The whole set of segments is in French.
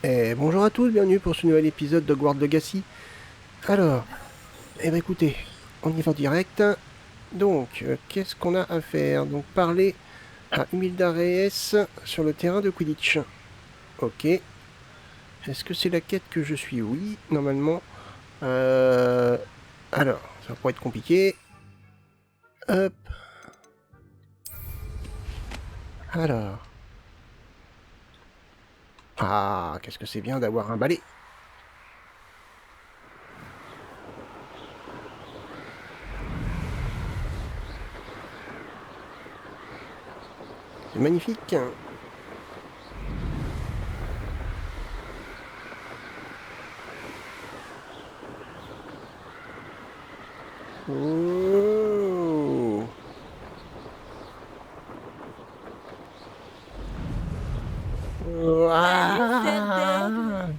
Et bonjour à tous, bienvenue pour ce nouvel épisode de Hogwarts Legacy. Alors, écoutez, on y va direct. Donc, qu'est-ce qu'on a à faire? Donc, parler à Humilda Reyes sur le terrain de Quidditch. Ok. Est-ce que c'est la quête que je suis? Oui, normalement. Alors, ça pourrait être compliqué. Hop. Alors. Ah, qu'est-ce que c'est bien d'avoir un balai. C'est magnifique. Oh. Ah.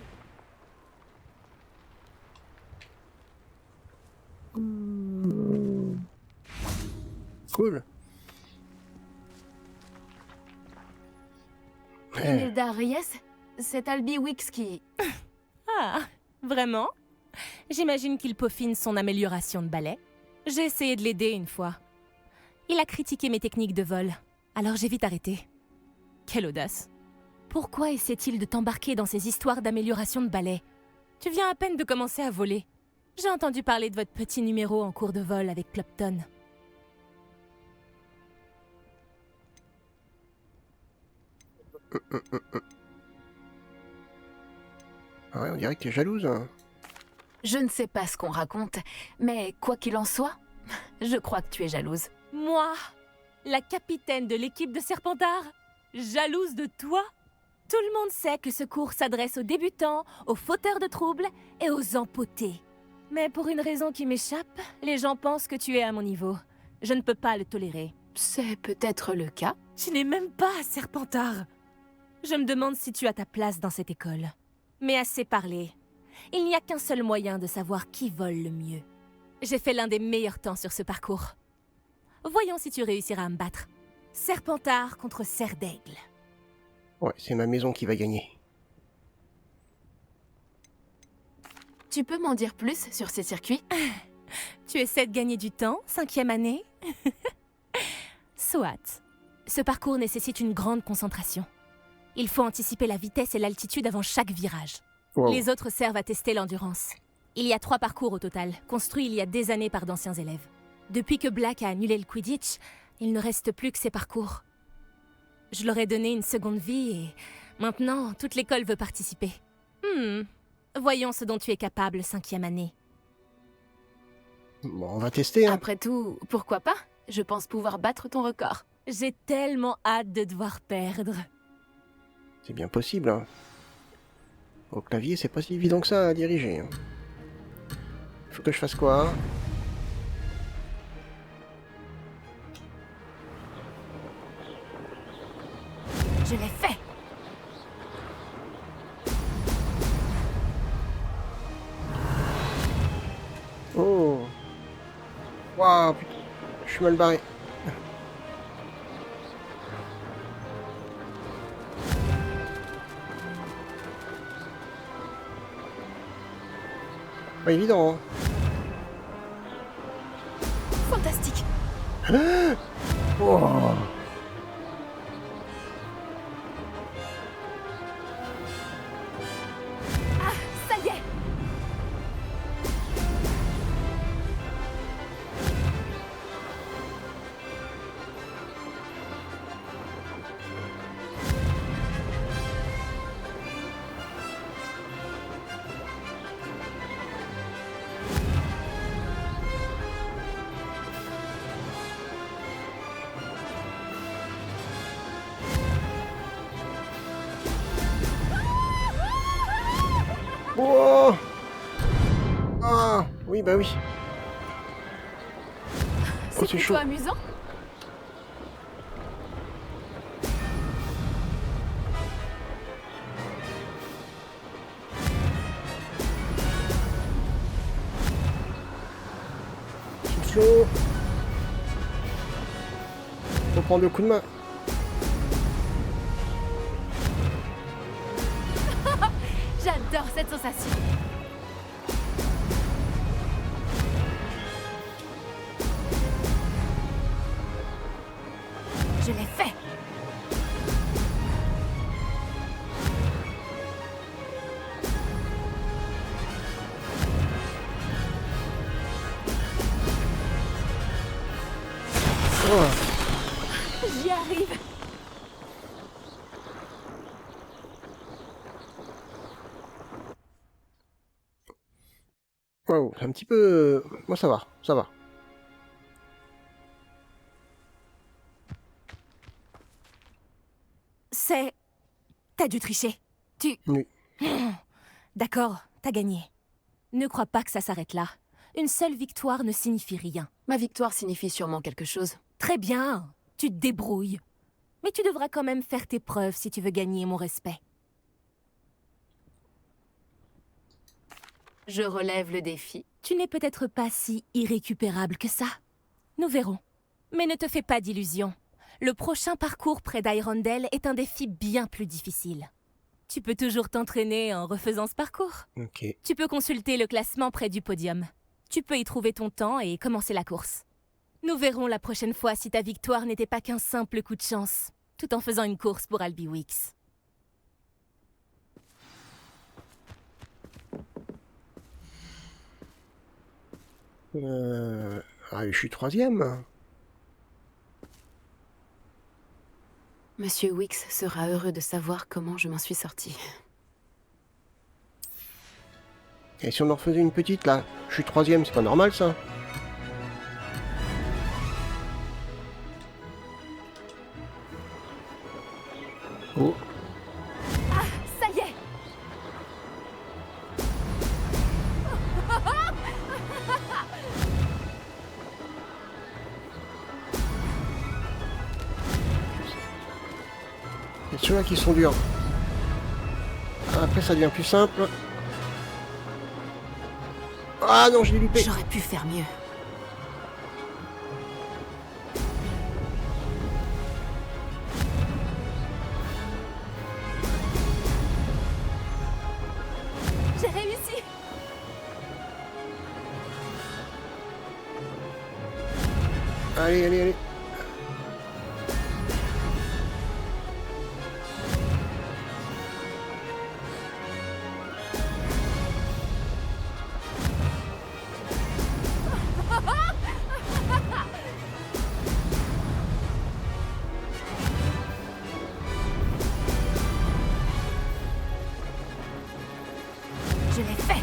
Cool. Imelda Reyes, c'est Albie Wix qui... Ah, vraiment? J'imagine qu'il peaufine son amélioration de balai. J'ai essayé de l'aider une fois. Il a critiqué mes techniques de vol, alors j'ai vite arrêté. Quelle audace. Pourquoi essaie-t-il de t'embarquer dans ces histoires d'amélioration de balai? Tu viens à peine de commencer à voler. J'ai entendu parler de votre petit numéro en cours de vol avec Clopton. Ouais, on dirait que tu es jalouse. Je ne sais pas ce qu'on raconte, mais quoi qu'il en soit, je crois que tu es jalouse. Moi, la capitaine de l'équipe de Serpentard, jalouse de toi? Tout le monde sait que ce cours s'adresse aux débutants, aux fauteurs de troubles et aux empotés. Mais pour une raison qui m'échappe, les gens pensent que tu es à mon niveau. Je ne peux pas le tolérer. C'est peut-être le cas. Tu n'es même pas à Serpentard. Je me demande si tu as ta place dans cette école. Mais assez parlé. Il n'y a qu'un seul moyen de savoir qui vole le mieux. J'ai fait l'un des meilleurs temps sur ce parcours. Voyons si tu réussiras à me battre. Serpentard contre Serre d'Aigle. Ouais, c'est ma maison qui va gagner. Tu peux m'en dire plus sur ces circuits? Tu essaies de gagner du temps, 5e année? Soit. Ce parcours nécessite une grande concentration. Il faut anticiper la vitesse et l'altitude avant chaque virage. Wow. Les autres servent à tester l'endurance. Il y a 3 parcours au total, construits il y a des années par d'anciens élèves. Depuis que Black a annulé le Quidditch, il ne reste plus que ces parcours. Je leur ai donné une seconde vie et maintenant, toute l'école veut participer. Voyons ce dont tu es capable, 5e année. Bon, on va tester, hein. Après tout, pourquoi pas? Je pense pouvoir battre ton record. J'ai tellement hâte de devoir perdre. C'est bien possible, hein. Au clavier, c'est pas si évident que ça à diriger. Hein. Faut que je fasse quoi? Je l'ai fait! Oh. Waouh, putain. Je suis mal barré. Pas évident, hein. Fantastique! Oh. Ah, ça y est! Oh. Ah, oui, bah oui. C'est c'est plutôt chaud. amusant. C'est chaud. Faut prendre le coup de main. J'adore cette sensation. Je l'ai fait. Oh, J'y arrive. wow, c'est un petit peu... Moi, ça va, ça va. C'est... T'as dû tricher. Oui. D'accord, t'as gagné. Ne crois pas que ça s'arrête là. Une seule victoire ne signifie rien. Ma victoire signifie sûrement quelque chose. Très bien, tu te débrouilles. Mais tu devras quand même faire tes preuves si tu veux gagner mon respect. Je relève le défi. Tu n'es peut-être pas si irrécupérable que ça. Nous verrons. Mais ne te fais pas d'illusions. Le prochain parcours près d'Hyrondell est un défi bien plus difficile. Tu peux toujours t'entraîner en refaisant ce parcours. Ok. Tu peux consulter le classement près du podium. Tu peux y trouver ton temps et commencer la course. Nous verrons la prochaine fois si ta victoire n'était pas qu'un simple coup de chance, tout en faisant une course pour Albiwix. Ah, je suis 3e. Monsieur Wix sera heureux de savoir comment je m'en suis sortie. Et si on en refaisait une petite, là? Je suis 3e, c'est pas normal, ça? Oh. Ça y est! Il y a ceux-là qui sont durs. Après, ça devient plus simple. Ah non, je l'ai loupé. J'aurais pu faire mieux. J'ai réussi! Allez, allez, allez. Je l'ai fait!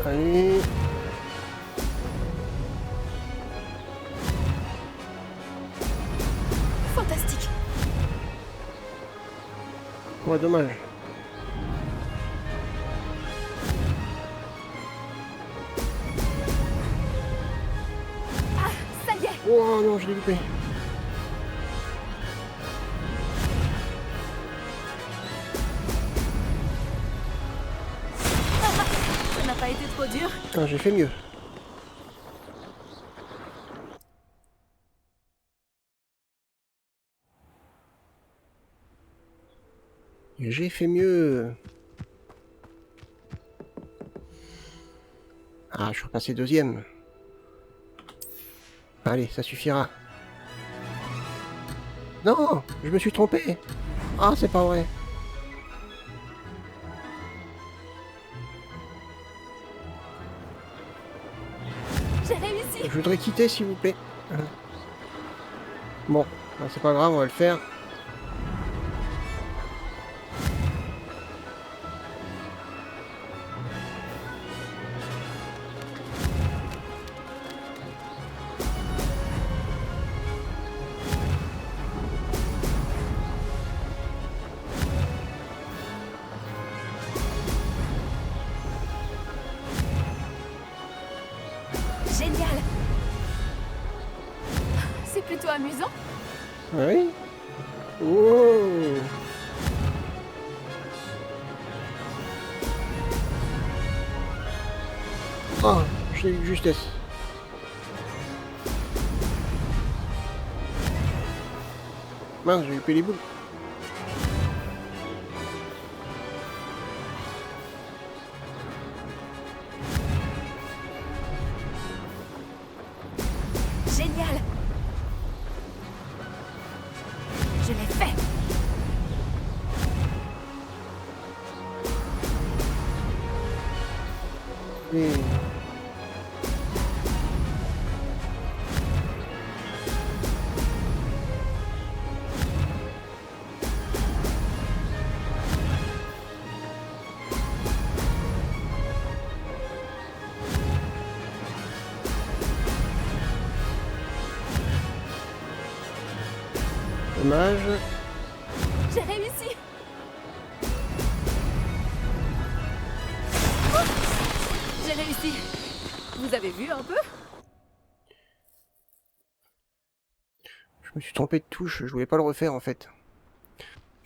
Allez. Fantastique. Ouais, dommage. Ça y est! Oh non, je l'ai loupé. Ça n'a pas été trop dur. Ah, j'ai fait mieux. J'ai fait mieux. Ah, je suis repassé 2e. Allez, ça suffira. Non, je me suis trompé. Ah, c'est pas vrai. J'ai réussi! Je voudrais quitter, s'il vous plaît. Bon, ben, c'est pas grave, on va le faire. Génial. C'est plutôt amusant. Oui. Wow. Oh, je l'ai eu de justesse. Mince, j'ai eu les boules. Génial! Je l'ai fait! Et... Dommage. J'ai réussi! J'ai réussi! Vous avez vu un peu? Je me suis trompé de touche, je voulais pas le refaire en fait.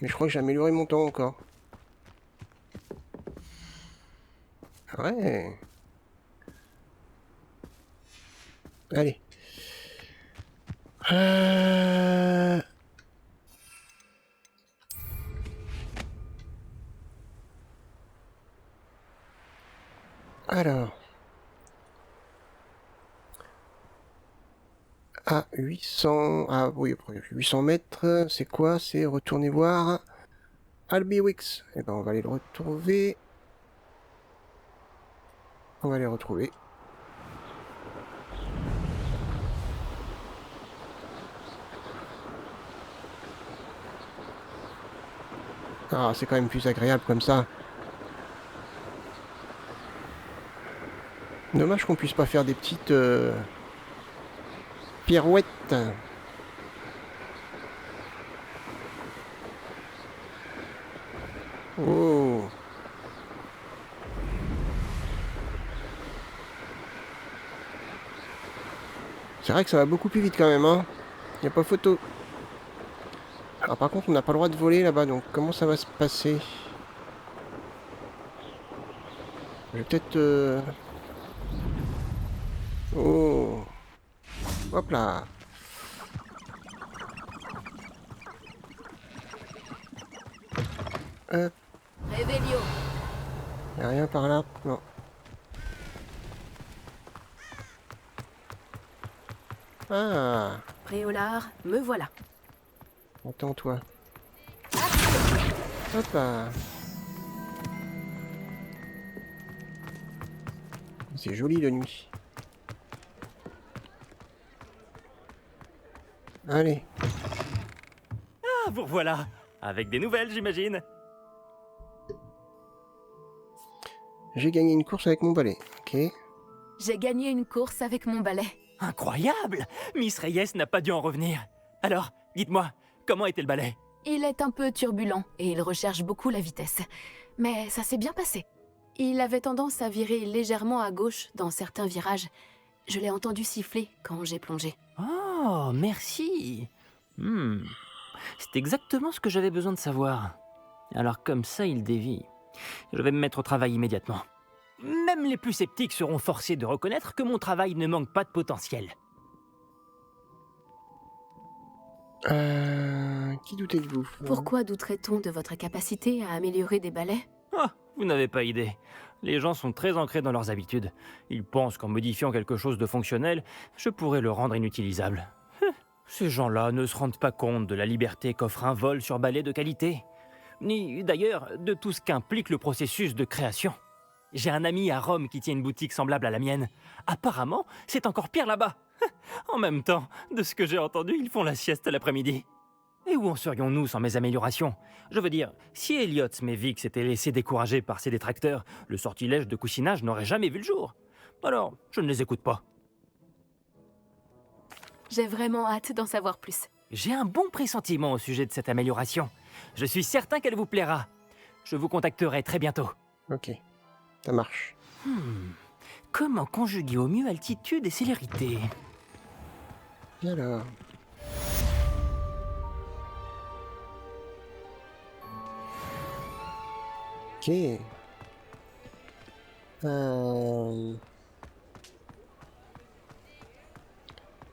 Mais je crois que j'ai amélioré mon temps encore. Ouais. Allez. Alors. À 800... Ah oui, 800 mètres, c'est quoi? C'est retourner voir Albiwix. Eh ben on va aller le retrouver. On va les retrouver. Ah, c'est quand même plus agréable comme ça. Dommage qu'on puisse pas faire des petites pirouettes. Oh. C'est vrai que ça va beaucoup plus vite quand même, hein. Y a pas photo. Alors par contre, on n'a pas le droit de voler là-bas, donc comment ça va se passer? Je vais peut-être... Oh. Hop là. Hop. Révélio! Y'a rien par là? Non. Ah. Préolard, me voilà. Attends, toi. Hop là. C'est joli de nuit. Allez. Ah, vous revoilà. Avec des nouvelles, j'imagine. J'ai gagné une course avec mon balai. Ok. J'ai gagné une course avec mon balai. Incroyable! Miss Reyes n'a pas dû en revenir. Alors, dites-moi, comment était le ballet? Il est un peu turbulent et il recherche beaucoup la vitesse. Mais ça s'est bien passé. Il avait tendance à virer légèrement à gauche dans certains virages. Je l'ai entendu siffler quand j'ai plongé. Oh, merci. C'est exactement ce que j'avais besoin de savoir. Alors comme ça, il dévie. Je vais me mettre au travail immédiatement. Même les plus sceptiques seront forcés de reconnaître que mon travail ne manque pas de potentiel. Qui doutait de vous? Pourquoi douterait-on de votre capacité à améliorer des balais? Ah, vous n'avez pas idée. Les gens sont très ancrés dans leurs habitudes. Ils pensent qu'en modifiant quelque chose de fonctionnel, je pourrais le rendre inutilisable. Ces gens-là ne se rendent pas compte de la liberté qu'offre un vol sur balai de qualité. Ni, d'ailleurs, de tout ce qu'implique le processus de création. J'ai un ami à Rome qui tient une boutique semblable à la mienne. Apparemment, c'est encore pire là-bas. En même temps, de ce que j'ai entendu, ils font la sieste l'après-midi. Et où en serions-nous sans mes améliorations? Je veux dire, si Elliot Smevix s'était laissé décourager par ses détracteurs, le sortilège de coussinage n'aurait jamais vu le jour. Alors, je ne les écoute pas. J'ai vraiment hâte d'en savoir plus. J'ai un bon pressentiment au sujet de cette amélioration. Je suis certain qu'elle vous plaira. Je vous contacterai très bientôt. Ok, ça marche. Comment conjuguer au mieux altitude et célérité? Et alors? Ok.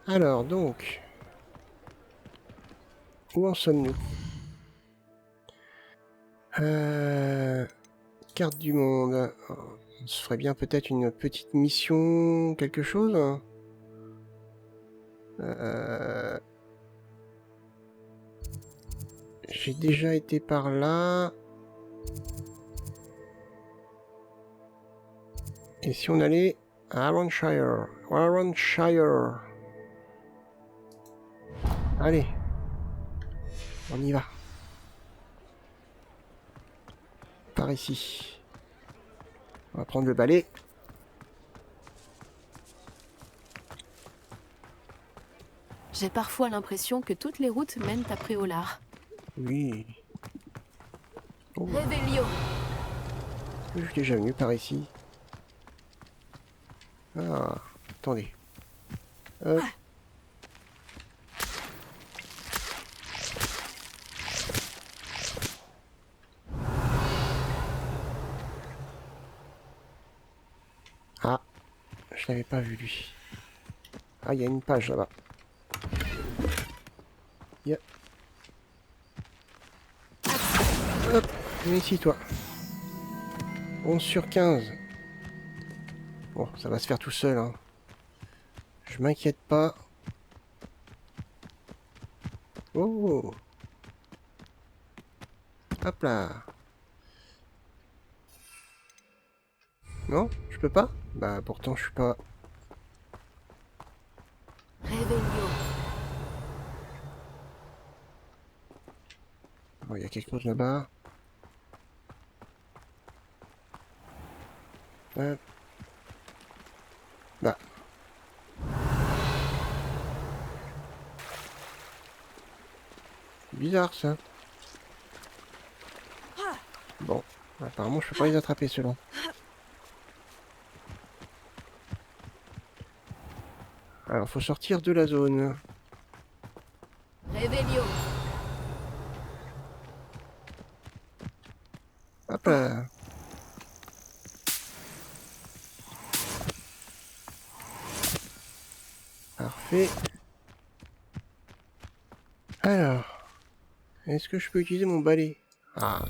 Alors, donc... où en sommes-nous? Carte du monde. On se ferait bien peut-être une petite mission, quelque chose? J'ai déjà été par là. Et si on allait à Arranshire? Arranshire. Allez. On y va. Par ici. On va prendre le balai. J'ai parfois l'impression que toutes les routes mènent à Préolard. Oui. Oh, Revelio. je suis déjà venu par ici. Ah, attendez. Hop. Ah, je l'avais pas vu lui. Ah, il y a une page là-bas. Yeah. Hop, viens ici toi. 11 sur 15. Bon, ça va se faire tout seul, hein. Je m'inquiète pas. Oh! Hop là! Non? Je peux pas? Bah pourtant je suis pas... Revelio. Oh, il y a quelque chose là-bas. Hop. Bah. Bizarre ça. Bon, apparemment je peux pas les attraper ceux-là. Alors faut sortir de la zone. Revelio. Hop là. Parfait. Alors, est-ce que je peux utiliser mon balai? Ah,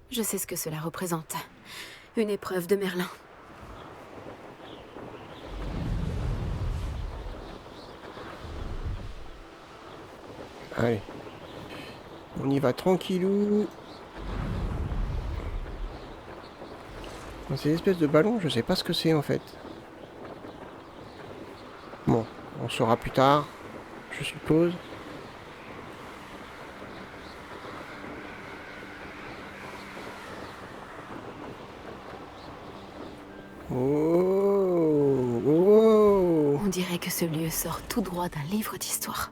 Je sais ce que cela représente. Une épreuve de Merlin. allez. On y va tranquillou. C'est une espèce de ballon, je sais pas ce que c'est en fait. Bon, on saura plus tard, je suppose. Oh, oh. On dirait que ce lieu sort tout droit d'un livre d'histoire.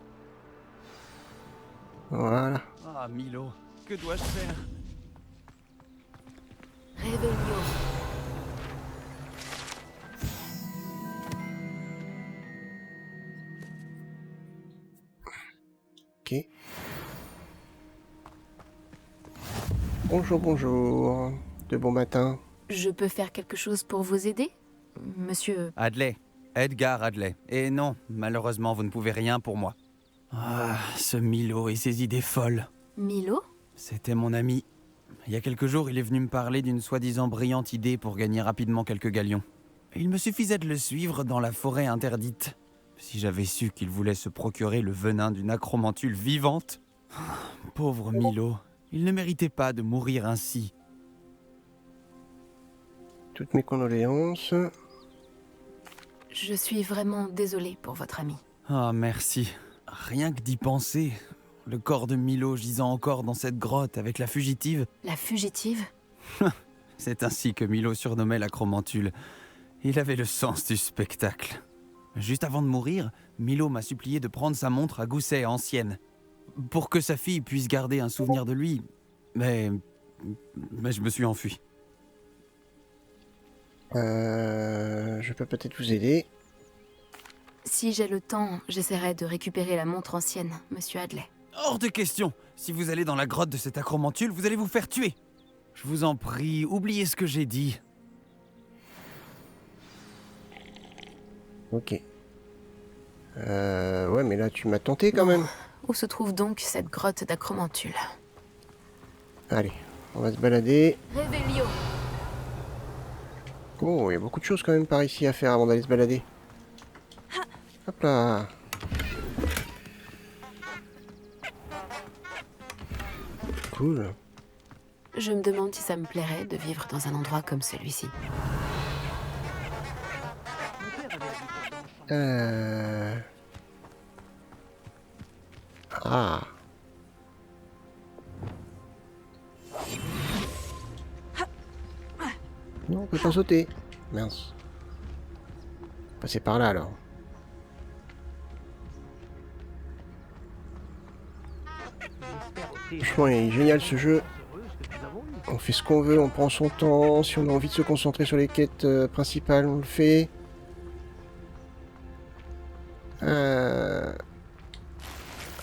Voilà. Ah, Milo, que dois-je faire? Revelio. Ok. Bonjour, bonjour. De bon matin. Je peux faire quelque chose pour vous aider, monsieur? Adley. Edgar Adley. Et non, malheureusement, vous ne pouvez rien pour moi. Ah, ce Milo et ses idées folles. Milo? C'était mon ami. Il y a quelques jours, il est venu me parler d'une soi-disant brillante idée pour gagner rapidement quelques galions. Il me suffisait de le suivre dans la forêt interdite. Si j'avais su qu'il voulait se procurer le venin d'une acromantule vivante. Ah, pauvre Milo, il ne méritait pas de mourir ainsi. Toutes mes condoléances. Je suis vraiment désolée pour votre ami. Ah, merci. Rien que d'y penser. Le corps de Milo gisant encore dans cette grotte avec la fugitive. La fugitive? C'est ainsi que Milo surnommait l'acromantule. Il avait le sens du spectacle. Juste avant de mourir, Milo m'a supplié de prendre sa montre à gousset ancienne. Pour que sa fille puisse garder un souvenir de lui. Mais je me suis enfui. Je peux peut-être vous aider. Si j'ai le temps, j'essaierai de récupérer la montre ancienne, monsieur Adley. Hors de question! Si vous allez dans la grotte de cette acromantule, vous allez vous faire tuer! Je vous en prie, oubliez ce que j'ai dit. Ok. Ouais, mais là, tu m'as tenté quand même. Où se trouve donc cette grotte d'acromantule? Allez, on va se balader. Réveillon. Oh, il y a beaucoup de choses quand même par ici à faire avant d'aller se balader. Hop là. Cool. Je me demande si ça me plairait de vivre dans un endroit comme celui-ci. Ah. Non, on peut pas sauter. Mince. Passer par là alors. Franchement, il est génial ce jeu. On fait ce qu'on veut, on prend son temps. Si on a envie de se concentrer sur les quêtes principales, on le fait.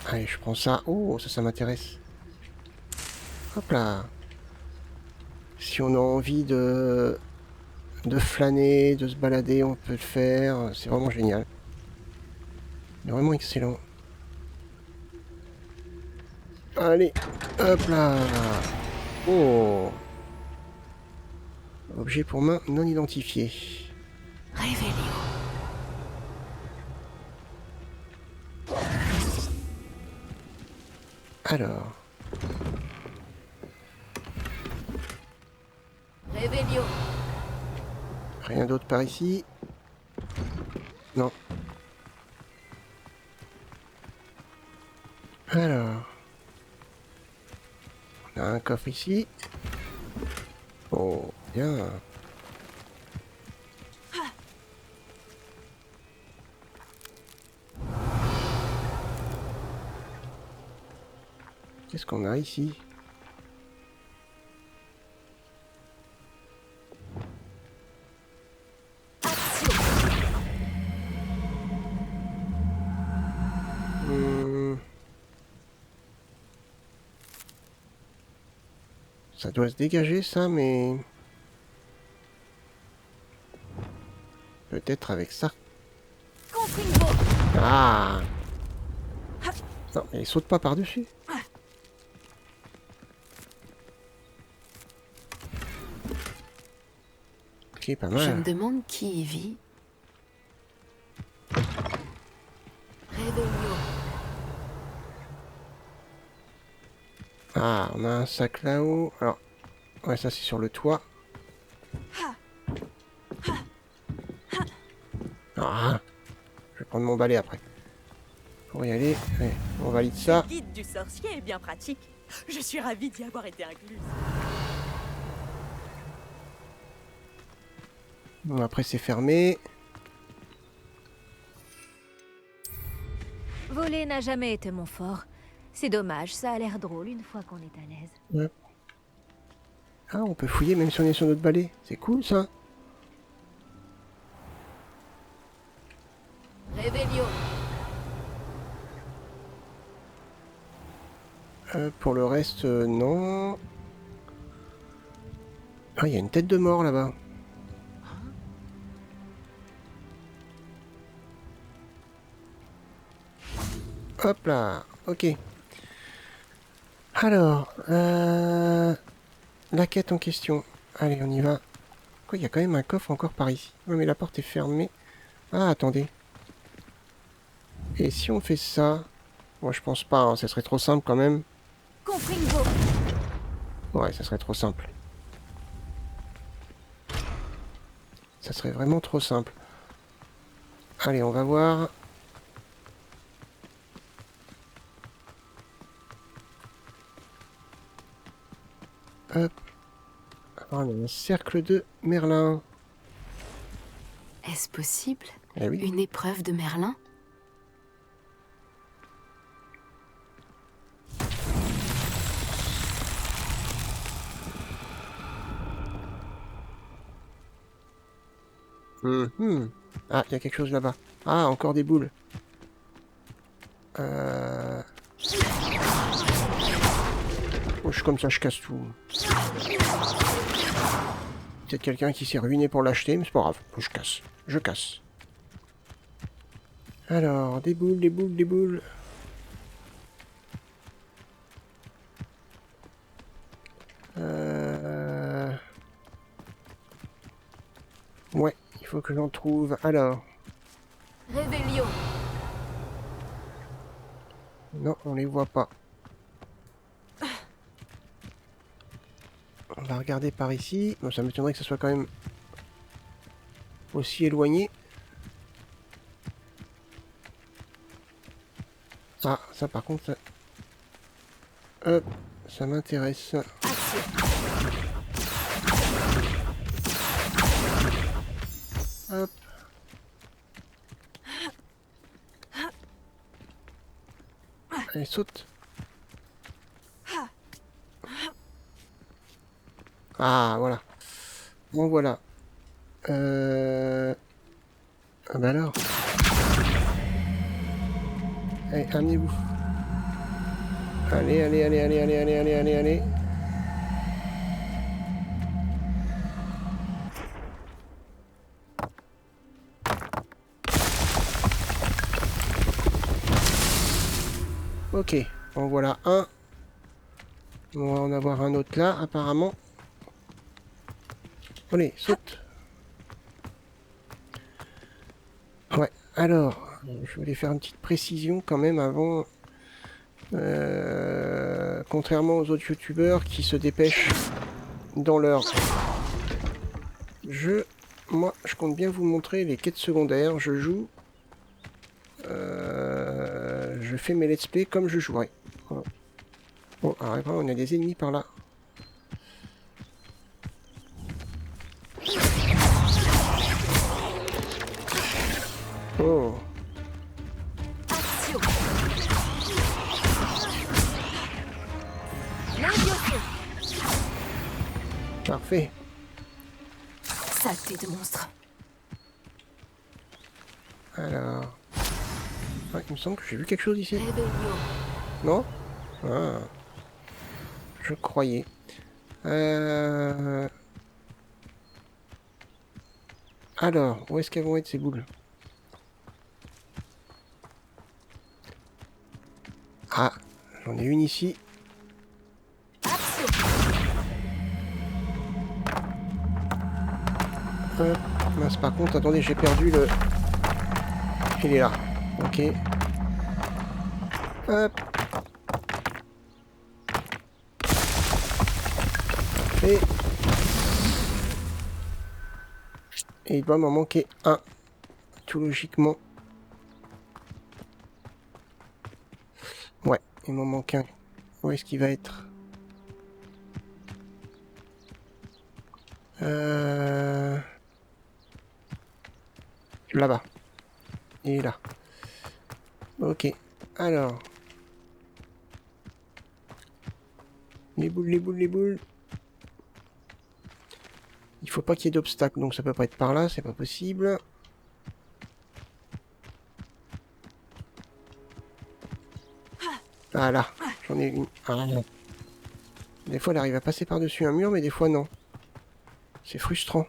Allez, je prends ça. Oh, ça m'intéresse. Hop là. Si on a envie de flâner, de se balader, on peut le faire. C'est vraiment génial. C'est vraiment excellent. Allez, hop là. Oh. Objet pour main non identifié. Réveillon. Alors. Réveillon. Rien d'autre par ici. Non. Alors. On a un coffre ici. Oh, bien. Qu'est-ce qu'on a ici? Ça doit se dégager ça, mais... Peut-être avec ça. Ah! Non, mais il saute pas par-dessus. Ok, pas Je me mal. demande qui y vit. Réveillon. Ah, on a un sac là-haut. Alors, ouais, ça c'est sur le toit. Ah! Je vais prendre mon balai après. Pour y aller, allez, on valide ça. Le guide du sorcier est bien pratique. Je suis ravie d'y avoir été incluse. Bon, après c'est fermé. Voler n'a jamais été mon fort. C'est dommage, ça a l'air drôle une fois qu'on est à l'aise. Ah, on peut fouiller même si on est sur notre balai. C'est cool ça. Réveillon. Pour le reste, non. Ah, il y a une tête de mort là-bas. Hop là, ok. Alors, la quête en question. Allez, on y va. Quoi, il y a quand même un coffre encore par ici. Ouais, mais la porte est fermée. Ah, attendez. Et si on fait ça? Moi, je pense pas, hein, ça serait trop simple quand même. Compringo. Ouais, ça serait trop simple. Ça serait vraiment trop simple. Allez, on va voir. Hop. Ah, on a un cercle de Merlin. Est-ce possible? Eh oui. Une épreuve de Merlin? Ah, il y a quelque chose là-bas. Ah, encore des boules. Oh, je suis comme ça, je casse tout. Peut-être quelqu'un qui s'est ruiné pour l'acheter, mais c'est pas grave. Je casse. Je casse. Alors, des boules, des boules, des boules. Ouais, il faut que j'en trouve. Alors, Réveillon. non, on les voit pas. On va regarder par ici. Bon, ça m'étonnerait que ça soit quand même aussi éloigné. Ah, ça par contre, ça... Hop, ça m'intéresse. Hop. Allez, saute. Ah, voilà. Bon, voilà. Ah bah alors. Allez, amenez-vous. Allez, allez, allez, allez, allez, allez, allez, allez, allez. Ok, en voilà un. On va en avoir un autre là, apparemment. Allez, saute. Ouais, alors, je voulais faire une petite précision quand même avant. Contrairement aux autres youtubeurs qui se dépêchent dans leur jeu, moi je compte bien vous montrer les quêtes secondaires. Je joue. Je fais mes let's play comme je jouerais. Voilà. Bon, alors après, on a des ennemis par là. Oh. Parfait. Saleté de monstre. Alors... Ouais, il me semble que j'ai vu quelque chose ici. Réveillon. Non? Ah. Je croyais. Alors, où est-ce qu'elles vont être ces boules? Ah, j'en ai une ici. Mince, par contre, attendez, j'ai perdu le... Il est là. Ok. Hop. Parfait. Et il doit m'en manquer un. Tout logiquement. Ouais, il m'en manque un. Où est-ce qu'il va être? Là-bas. Il est là. Ok. Alors. Les boules, les boules, les boules. Il faut pas qu'il y ait d'obstacles, donc ça peut pas être par là, c'est pas possible. Ah là, j'en ai une. Ah. Des fois, elle arrive à passer par-dessus un mur, mais des fois, non. C'est frustrant.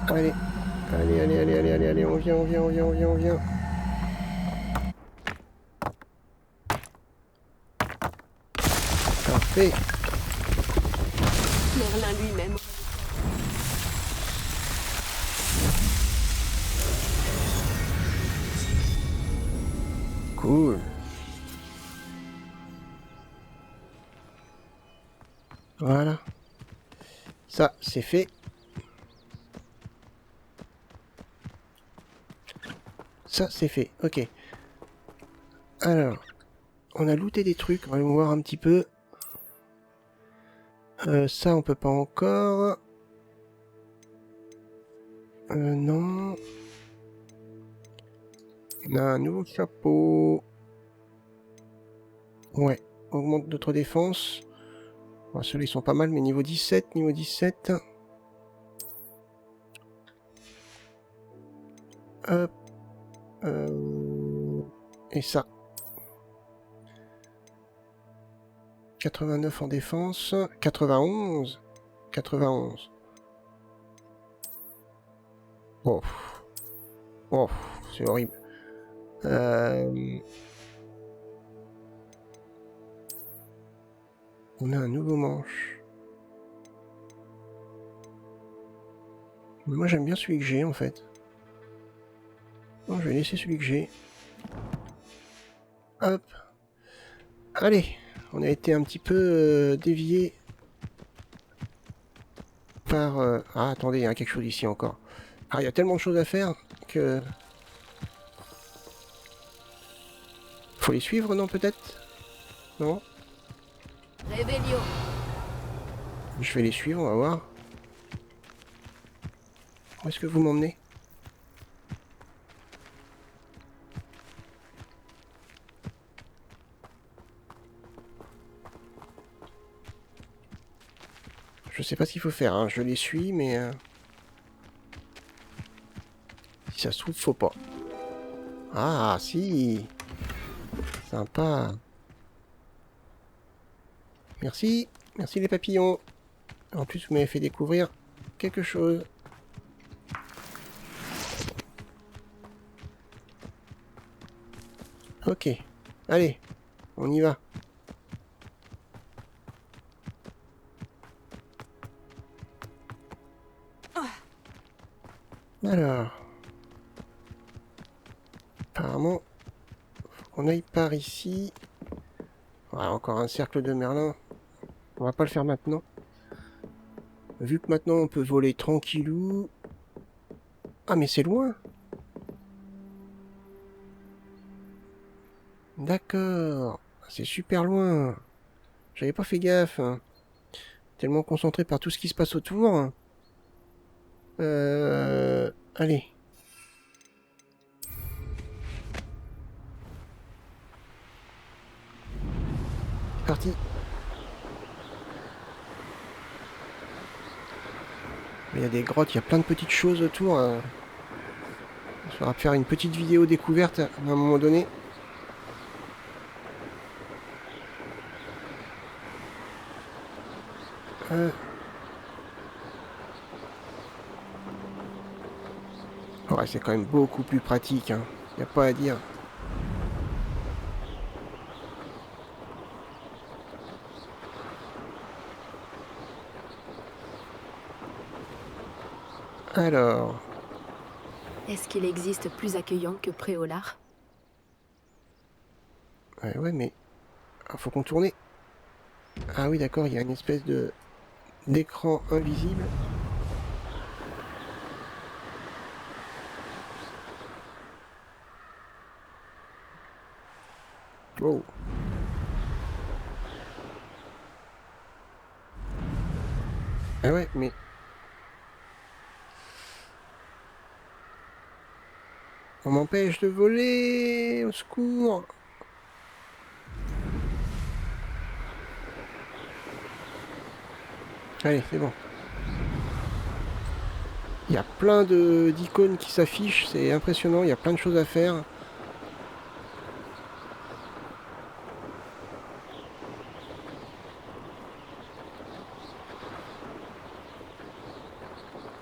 Allez, allez, allez, allez, allez, allez, allez, on vient, on vient, on vient, on vient, on vient. Parfait. Merlin lui-même. Cool. Voilà. Ça, c'est fait. Ça, c'est fait. Ok. Alors, on a looté des trucs. On va voir un petit peu. Ça, on peut pas encore. Non. On a un nouveau chapeau. Ouais. Augmente notre défense. Bon, ceux-là, ils sont pas mal, mais niveau 17, niveau 17. Hop. Et ça. 89 en défense. 91. 91. Oh. Oh, c'est horrible. On a un nouveau manche. Moi j'aime bien celui que j'ai en fait. Bon, je vais laisser celui que j'ai. Hop. Allez, on a été un petit peu dévié par... Ah attendez, il y a quelque chose ici encore. Ah, il y a tellement de choses à faire que... Faut les suivre, non, peut-être? Non? Réveillon. Je vais les suivre, on va voir. Où est-ce que vous m'emmenez? Je sais pas ce qu'il faut faire, hein. Je les suis, mais... Si ça se trouve, faut pas. Ah, si! Sympa. Merci. Merci les papillons. En plus, vous m'avez fait découvrir quelque chose. Ok. Allez. On y va. Alors. Apparemment, faut qu'on aille par ici. Voilà, encore un cercle de Merlin. On va pas le faire maintenant. Vu que maintenant on peut voler tranquillou. Ah mais c'est loin. D'accord. C'est super loin. J'avais pas fait gaffe. Hein. Tellement concentré par tout ce qui se passe autour. Allez. C'est parti. Il y a des grottes, il y a plein de petites choses autour. On va faire une petite vidéo découverte à un moment donné. Ouais, c'est quand même beaucoup plus pratique, hein. Y a pas à dire. Alors... Est-ce qu'il existe plus accueillant que Préolard? Ouais, mais... Ah, faut contourner. Ah oui, d'accord, il y a une espèce de... d'écran invisible. Wow. Ah ouais, mais... On m'empêche de voler! Au secours! Allez, c'est bon. Il y a plein d'icônes qui s'affichent, c'est impressionnant, il y a plein de choses à faire.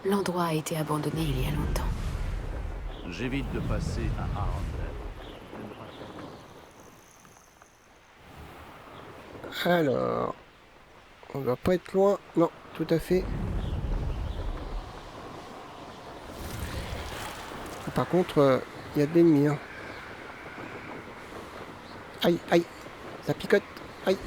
L'endroit a été abandonné il y a longtemps. J'évite de passer à Arendelle. Alors... On doit pas être loin. Non, tout à fait. Par contre, il y a de l'ennemi. Hein. Aïe, aïe. Ça picote. Aïe.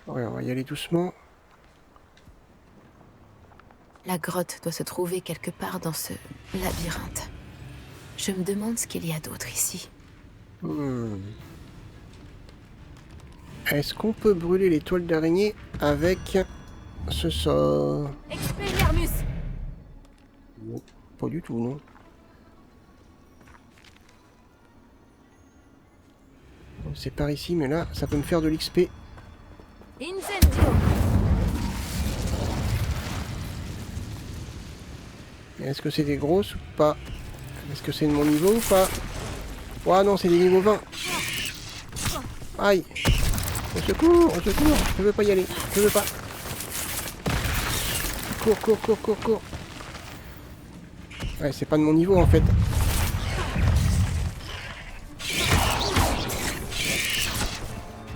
Ouais, on va y aller doucement. La grotte doit se trouver quelque part dans ce labyrinthe. Je me demande ce qu'il y a d'autre ici. Est-ce qu'on peut brûler les toiles d'araignée avec ce sort? Expelliarmus! Non, pas du tout, non. C'est par ici, mais là, ça peut me faire de l'XP. Incendio! Est-ce que c'est des grosses ou pas? Est-ce que c'est de mon niveau ou pas? Oh non, c'est des niveaux 20. Aïe. Au secours, au secours. Je veux pas y aller. Je veux pas. Cours, cours, cours, cours, cours. Ouais, c'est pas de mon niveau en fait.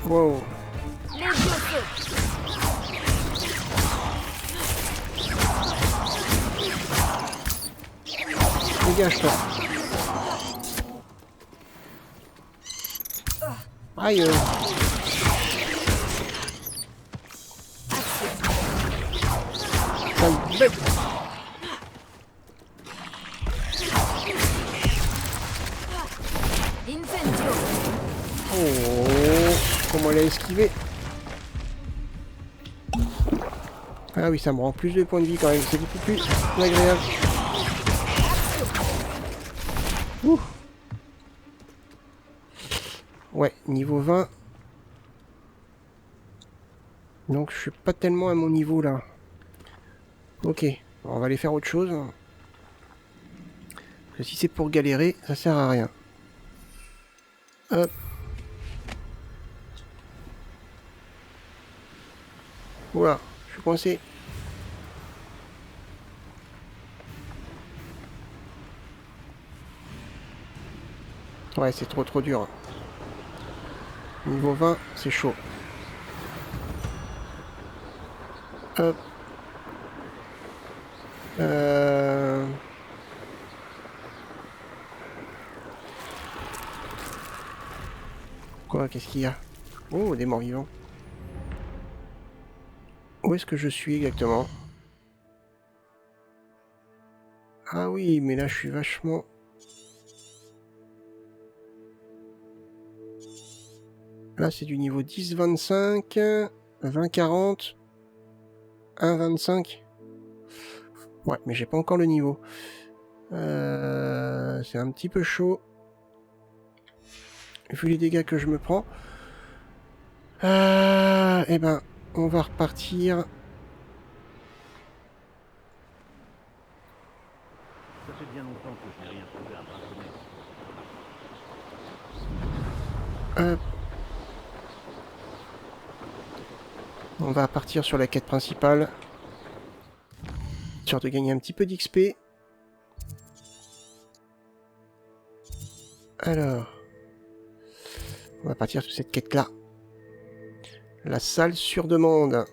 Wow. Dégage toi. Aïe. Sale bête. Oh, comment elle a esquivé. Ah oui, ça me rend plus de points de vie quand même, c'est beaucoup plus agréable. Ouh. Ouais, niveau 20. Donc je suis pas tellement à mon niveau là. Ok, on va aller faire autre chose. Parce que si c'est pour galérer, ça sert à rien. Hop. Oula, je suis coincé. Ouais, c'est trop dur. Niveau 20, c'est chaud. Hop. Quoi, qu'est-ce qu'il y a? Oh, des morts vivants. Où est-ce que je suis exactement? Ah oui, mais là je suis vachement... Là c'est du niveau 10-25, 20-40, 1-25. Ouais, mais j'ai pas encore le niveau. C'est un petit peu chaud. Vu les dégâts que je me prends. Eh ben, on va repartir. Ça fait bien longtemps que je n'ai rien trouvé à braconner. Hop. On va partir sur la quête principale. Histoire de gagner un petit peu d'XP. Alors. On va partir sur cette quête-là. La salle sur demande.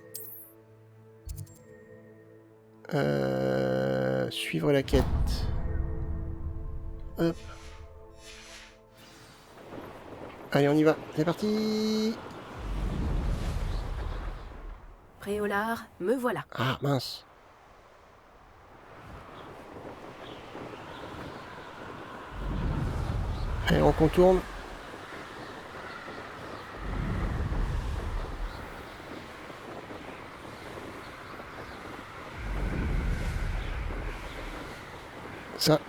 Suivre la quête. Hop. Allez, on y va. C'est parti. Préolard, me voilà. Ah, mince. Allez, on contourne. Ça,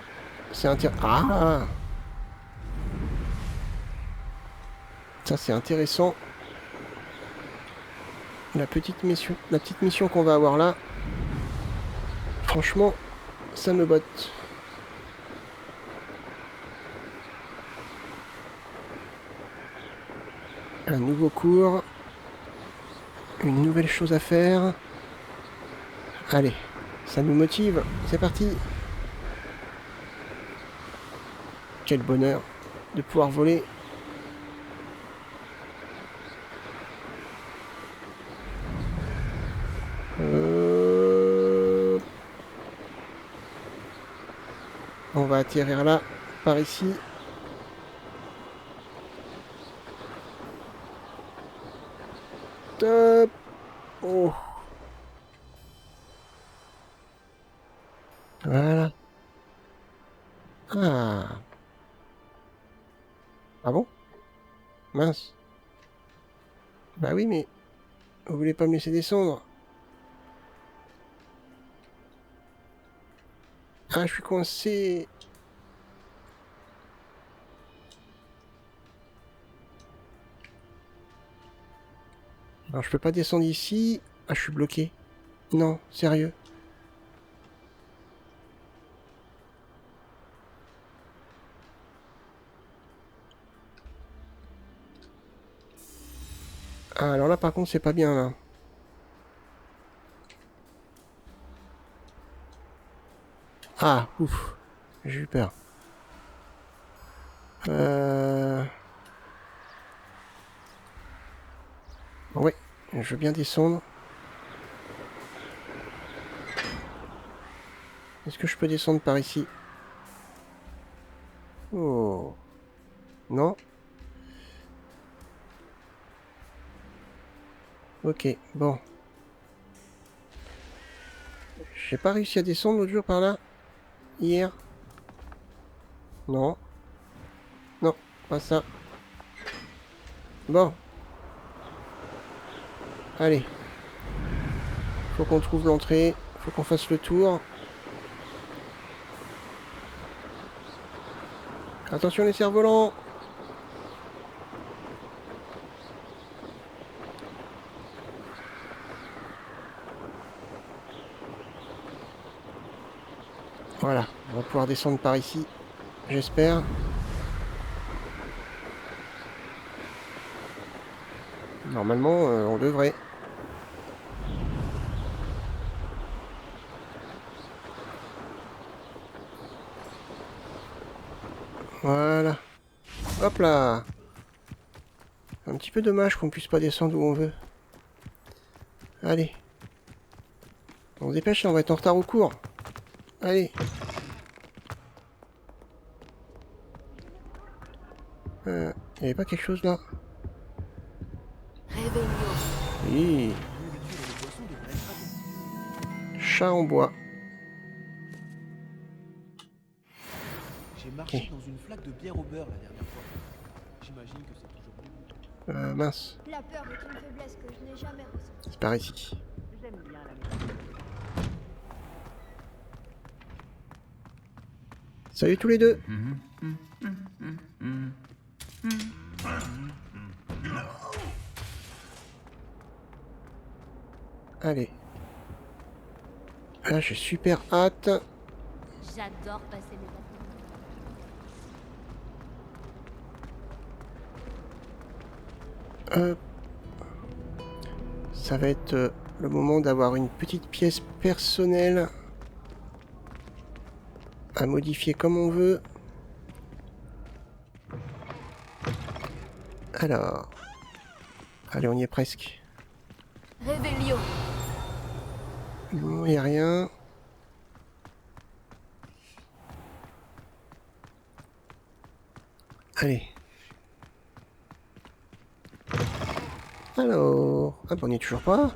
c'est intéressant. Ah! Ça, c'est intéressant. La petite mission qu'on va avoir là. Franchement, ça me botte. Un nouveau cours. Une nouvelle chose à faire. Allez, ça nous motive. C'est parti. Quel bonheur de pouvoir voler. On va atterrir là, par ici. Top. Oh. Voilà. Ah. Ah bon? Mince. Bah oui, mais vous voulez pas me laisser descendre? Ah, je suis coincé. Alors, je peux pas descendre ici. Ah, je suis bloqué. Non, sérieux. alors là, par contre, c'est pas bien, là. Ah, ouf. J'ai eu peur. Ouais, je veux bien descendre. Est-ce que je peux descendre par ici? Oh. Non? Ok, bon. J'ai pas réussi à descendre l'autre jour par là? Hier? Non. Non, pas ça. Bon. Allez. Faut qu'on trouve l'entrée. Faut qu'on fasse le tour. Attention les cerfs-volants! Voilà, on va pouvoir descendre par ici. J'espère. Normalement, on devrait. Voilà. Hop là. Un petit peu dommage qu'on puisse pas descendre où on veut. Allez. On se dépêche, on va être en retard au cours. Allez. Y avait pas quelque chose là? Réveillon. Oui. Chat en bois. J'ai marché dans une flaque de bière au beurre la dernière fois. J'imagine que c'est toujours mieux. Mince. La peur est une faiblesse que je n'ai jamais ressentie. C'est par ici. J'aime bien la musique. Salut tous les deux. Allez. Là, j'ai super hâte. J'adore passer mes vacances. Ça va être le moment d'avoir une petite pièce personnelle à modifier comme on veut. Alors. Allez, on y est presque. Réveillon. Non, il n'y a rien. Allez. Alors. Ah, bah, on n'y est toujours pas.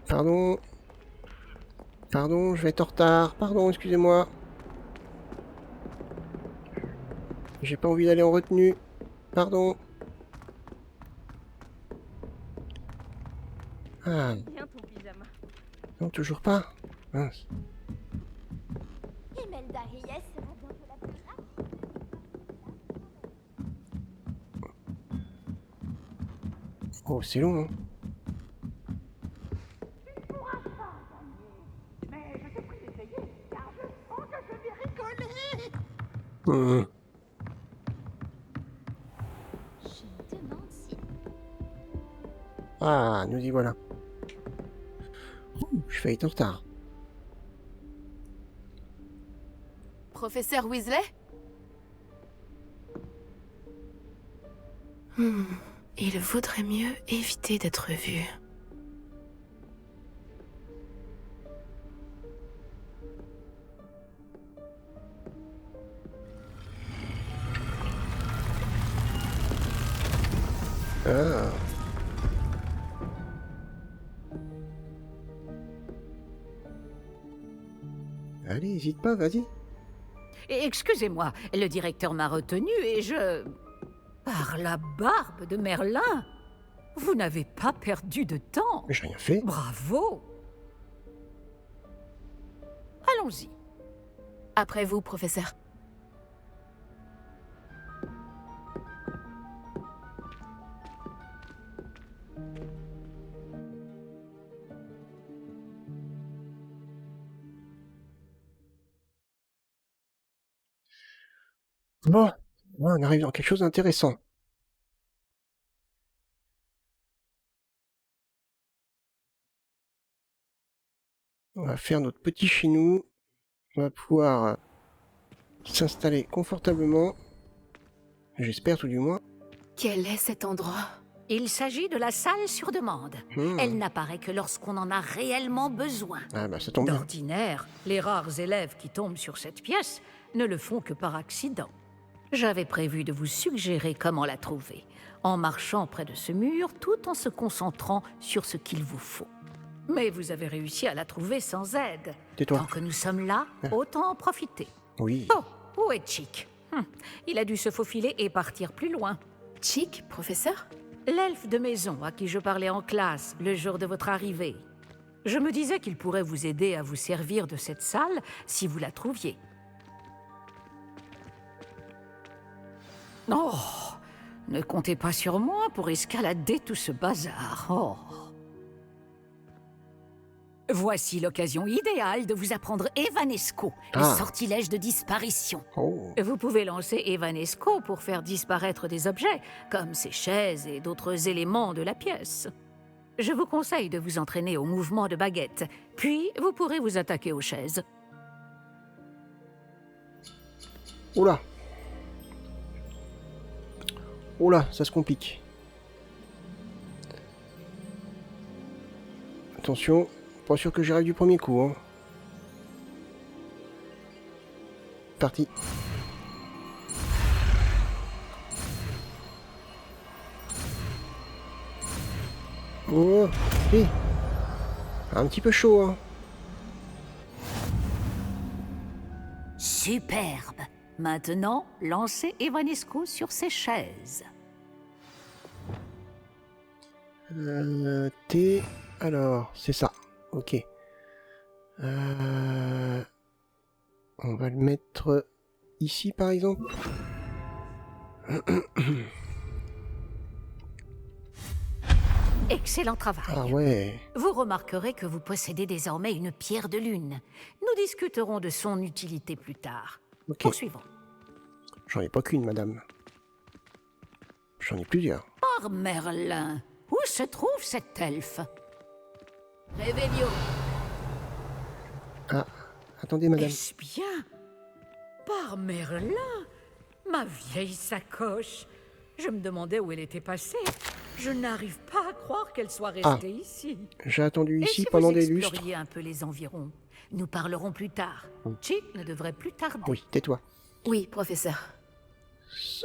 Pardon. Pardon, je vais être en retard. Pardon, excusez-moi. J'ai pas envie d'aller en retenue. Pardon. Ah, Bien ton pyjama. non, toujours pas. Mince. Imelda Reyes sera bientôt la plus rapide. Oh, c'est long, hein. Mais je te prie d'essayer, car je sens que je vais rigoler. Hum. Je me demande si... Ah, nous y voilà. Ouh, je vais être en retard. Professeur Weasley? Il vaudrait mieux éviter d'être vu. Ah. Allez, hésite pas, vas-y. Excusez-moi, le directeur m'a retenu et je... Par la barbe de Merlin, vous n'avez pas perdu de temps. Mais j'ai rien fait. Bravo. Allons-y. Après vous, professeur. Bon, là, on arrive dans quelque chose d'intéressant. On va faire notre petit chez nous. On va pouvoir s'installer confortablement. J'espère tout du moins. Quel est cet endroit? Il s'agit de la salle sur demande. Elle n'apparaît que lorsqu'on en a réellement besoin. Ah bah ça tombe bien. D'ordinaire, les rares élèves qui tombent sur cette pièce ne le font que par accident. J'avais prévu de vous suggérer comment la trouver, en marchant près de ce mur tout en se concentrant sur ce qu'il vous faut. Mais vous avez réussi à la trouver sans aide. Tais-toi. Tant que nous sommes là, autant en profiter. Oui. Oh, où est Chick? Il a dû se faufiler et partir plus loin. Chick, professeur? L'elfe de maison à qui je parlais en classe le jour de votre arrivée. Je me disais qu'il pourrait vous aider à vous servir de cette salle si vous la trouviez. Oh, ne comptez pas sur moi pour escalader tout ce bazar. Oh. Voici l'occasion idéale de vous apprendre Evanesco, le sortilège de disparition. Vous pouvez lancer Evanesco pour faire disparaître des objets, comme ces chaises et d'autres éléments de la pièce. Je vous conseille de vous entraîner au mouvement de baguette, puis vous pourrez vous attaquer aux chaises. Oula. Oula, ça se complique. Attention. Pas sûr que j'y arrive du premier coup, hein. Parti. Oh, oui. Un petit peu chaud, hein. Superbe. Maintenant, lancez Evanesco sur ces chaises. T... Alors, c'est ça. Ok. On va le mettre ici, par exemple. Excellent travail. Ah ouais. Vous remarquerez que vous possédez désormais une pierre de lune. Nous discuterons de son utilité plus tard. Ok. Poursuivons. J'en ai pas qu'une, madame. J'en ai plusieurs. Par Merlin, où se trouve cet elfe? Réveillon. Ah, attendez, madame. Est-ce bien? Par Merlin, ma vieille sacoche. Je me demandais où elle était passée. Je n'arrive pas à croire qu'elle soit restée ici. J'ai attendu ici si pendant vous des lustres. exploriez un peu les environs, nous parlerons plus tard. Chick ne devrait plus tarder. Oui, tais-toi. Oui, professeur.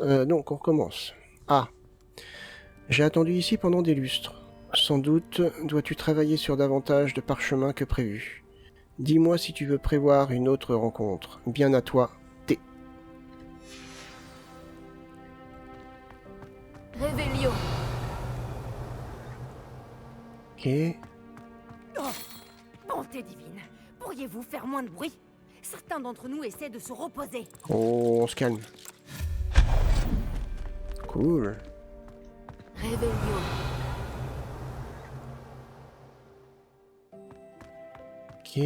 Donc, on recommence. Ah. J'ai attendu ici pendant des lustres. Sans doute dois-tu travailler sur davantage de parchemins que prévu. Dis-moi si tu veux prévoir une autre rencontre. Bien à toi, T. Réveillon. Ok. Oh, bonté divine. Pourriez-vous faire moins de bruit? Certains d'entre nous essaient de se reposer. Oh, on se calme. Cool. Réveillon. Ok.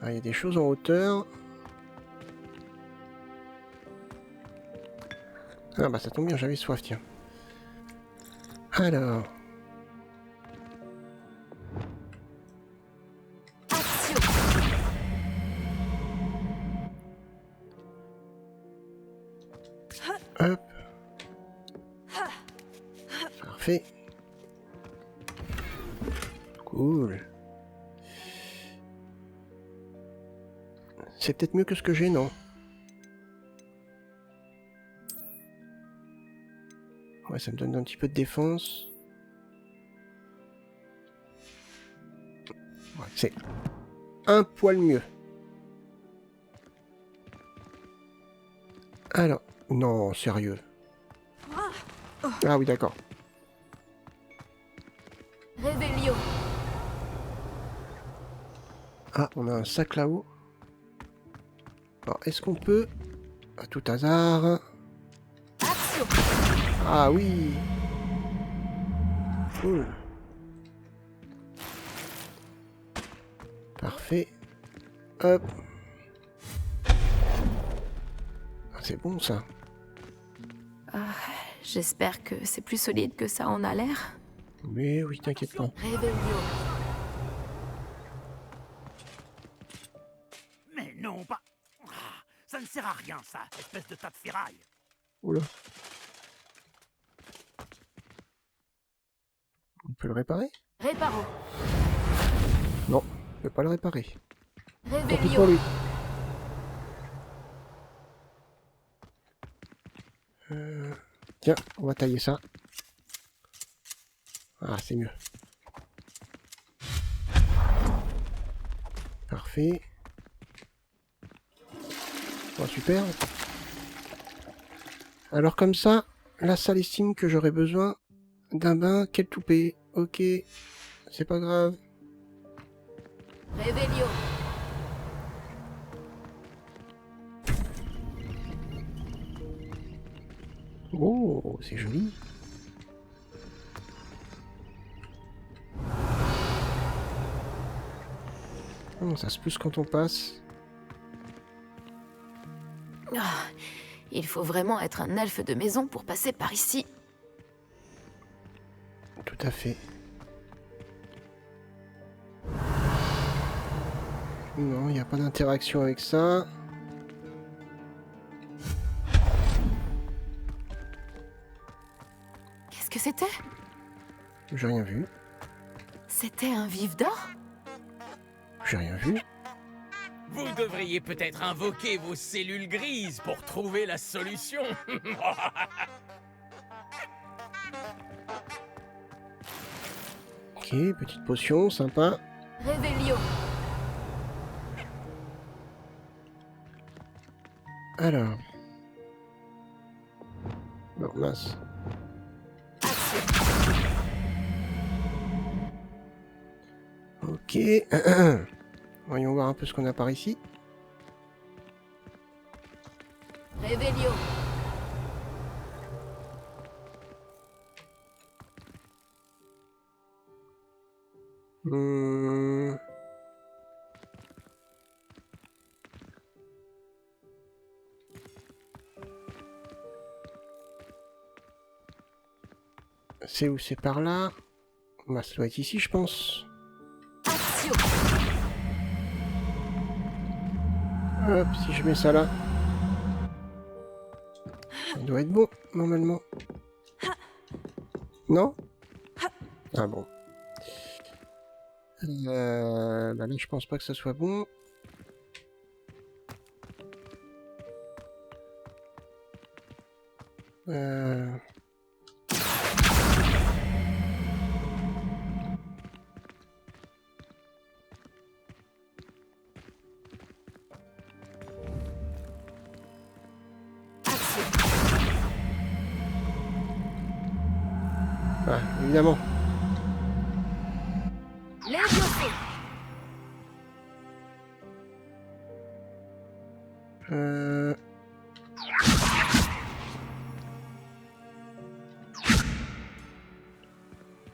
Ah, il y a des choses en hauteur. Ah bah ça tombe bien, j'avais soif, tiens. Alors... Hop. Parfait. Cool. C'est peut-être mieux que ce que j'ai, non? Ouais, ça me donne un petit peu de défense. Ouais, c'est un poil mieux. Alors, non, sérieux. Ah oui, d'accord. Réveillon. Ah, on a un sac là-haut. Alors, est-ce qu'on peut, à tout hasard... Ah oui. Cool. Parfait. Hop. Ah, c'est bon ça. J'espère que c'est plus solide que ça en a l'air. Mais oui, t'inquiète pas. Réveillon. Ça ne sert à rien, ça, espèce de tas de ferraille. Oula. On peut le réparer? Réparo. Non, on peut pas le réparer. Tant pis Réveillon. pour lui. Tiens, on va tailler ça. Ah, c'est mieux. Parfait. Bon, super. Alors comme ça, la salle estime que j'aurai besoin d'un bain. Quel toupet. Ok, c'est pas grave. Réveillon. Oh, c'est joli. Oh, ça se pousse quand on passe. Ah, il faut vraiment être un elfe de maison pour passer par ici. Tout à fait. Non, il n'y a pas d'interaction avec ça. Qu'est-ce que c'était? J'ai rien vu. C'était un vif d'or? J'ai rien vu. Vous devriez peut-être invoquer vos cellules grises pour trouver la solution. Ok, petite potion, sympa. Réveillon. Alors. Non, mince. Ok. Voyons voir un peu ce qu'on a par ici. Réveillon. C'est où? C'est par là. Bah, ça doit être ici, je pense. Action. Hop, si je mets ça là. Ça doit être bon, normalement. Non? Ah bon. Bah là, je pense pas que ça soit bon. Ah, évidemment.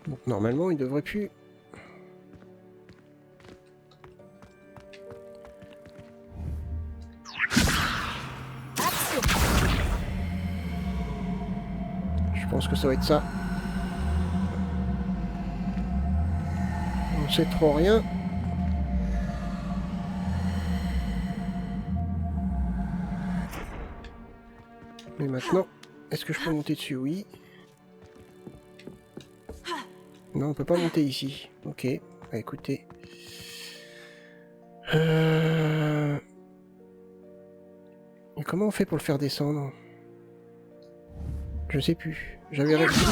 Donc, normalement, il devrait plus. Je pense que ça va être ça. On sait trop rien. Mais maintenant, est-ce que je peux monter dessus? Oui. Non, on peut pas monter ici. Ok, bah, écoutez. Et comment on fait pour le faire descendre? Je sais plus. J'avais réussi.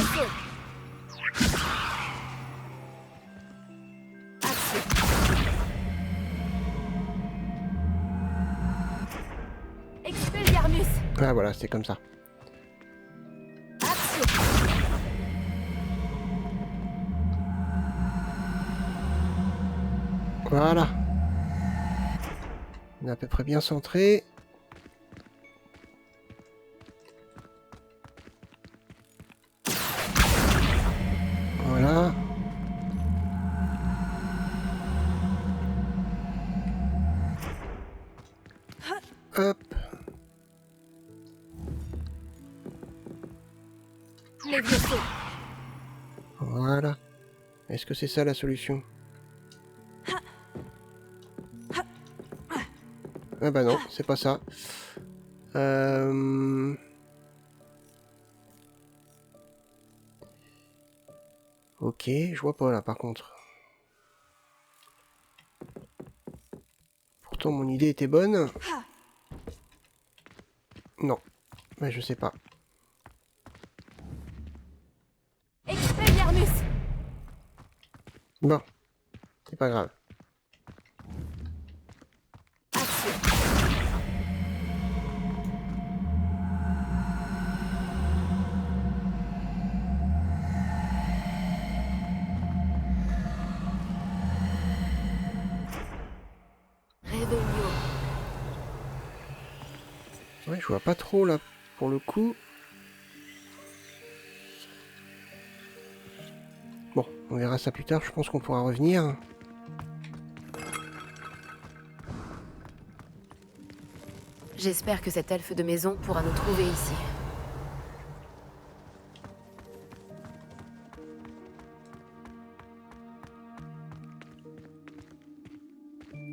Expelliarmus. Ah voilà, c'est comme ça. Voilà. On est à peu près bien centré. Voilà. Hop. Les vaisseaux. Voilà. Est-ce que c'est ça la solution? Ah bah non, c'est pas ça. Ok, je vois pas là par contre. Pourtant mon idée était bonne. Non, mais je sais pas. Expelliarmus! Bon, c'est pas grave. Ouais, je vois pas trop là pour le coup. Bon, on verra ça plus tard, je pense qu'on pourra revenir. J'espère que cet elfe de maison pourra nous trouver ici.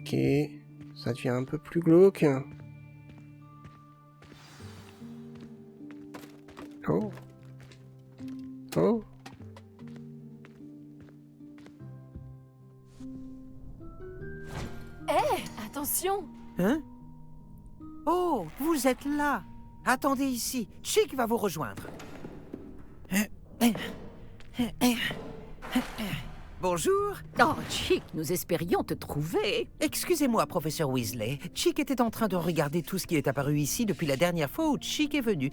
Ok, ça devient un peu plus glauque. Oh. Oh. Hé, attention! Hein? Oh, vous êtes là. Attendez ici, Chick va vous rejoindre. Bonjour. Oh, Chick, nous espérions te trouver. Excusez-moi, professeur Weasley. Chick était en train de regarder tout ce qui est apparu ici depuis la dernière fois où Chick est venu.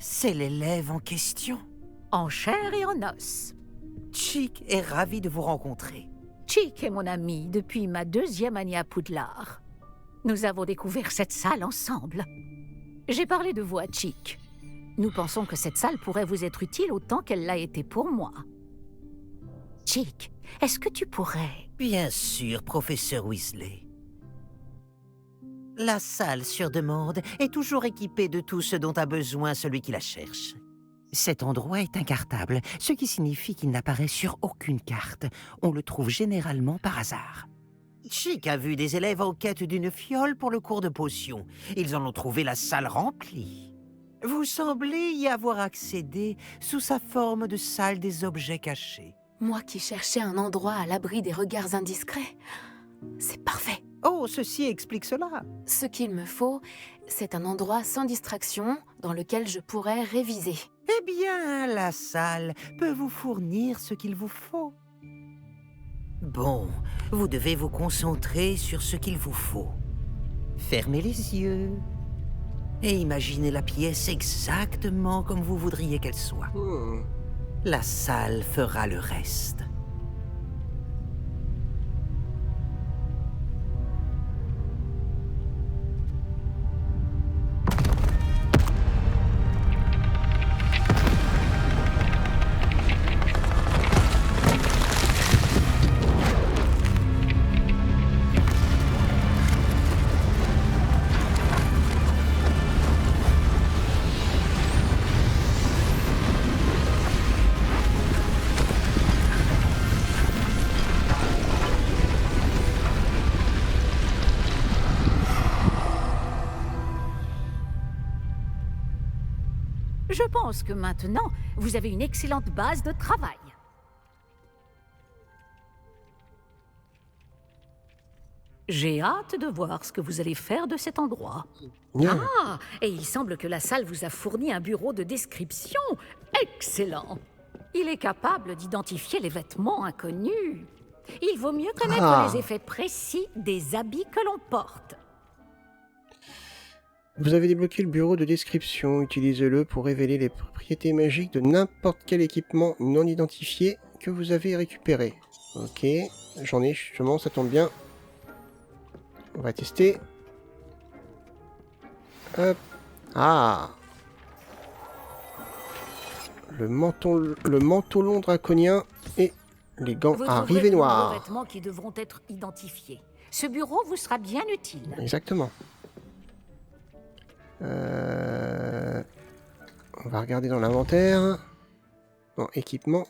C'est l'élève en question. En chair et en os. Chick est ravi de vous rencontrer. Chick est mon ami depuis ma 2e année à Poudlard. Nous avons découvert cette salle ensemble. J'ai parlé de vous à Chick. Nous pensons que cette salle pourrait vous être utile autant qu'elle l'a été pour moi. Chick, est-ce que tu pourrais... Bien sûr, professeur Weasley. La salle sur demande est toujours équipée de tout ce dont a besoin celui qui la cherche. Cet endroit est incartable, ce qui signifie qu'il n'apparaît sur aucune carte. On le trouve généralement par hasard. Chick a vu des élèves en quête d'une fiole pour le cours de potions. Ils en ont trouvé la salle remplie. Vous semblez y avoir accédé sous sa forme de salle des objets cachés. Moi qui cherchais un endroit à l'abri des regards indiscrets. C'est parfait. Oh, ceci explique cela. Ce qu'il me faut, c'est un endroit sans distraction dans lequel je pourrais réviser. Eh bien, la salle peut vous fournir ce qu'il vous faut. Bon, vous devez vous concentrer sur ce qu'il vous faut. Fermez les yeux et imaginez la pièce exactement comme vous voudriez qu'elle soit. La salle fera le reste. Je pense que maintenant, vous avez une excellente base de travail. J'ai hâte de voir ce que vous allez faire de cet endroit. Ah, et il semble que la salle vous a fourni un bureau de description. Excellent. Il est capable d'identifier les vêtements inconnus. Il vaut mieux connaître les effets précis des habits que l'on porte. Vous avez débloqué le bureau de description. Utilisez-le pour révéler les propriétés magiques de n'importe quel équipement non identifié que vous avez récupéré. Ok, j'en ai justement, ça tombe bien. On va tester. Hop. Ah. Le manteau long draconien et les gants à rivets noirs. Vous vêtements qui devront être identifiés. Ce bureau vous sera bien utile. Exactement. On va regarder dans l'inventaire. Non, équipement.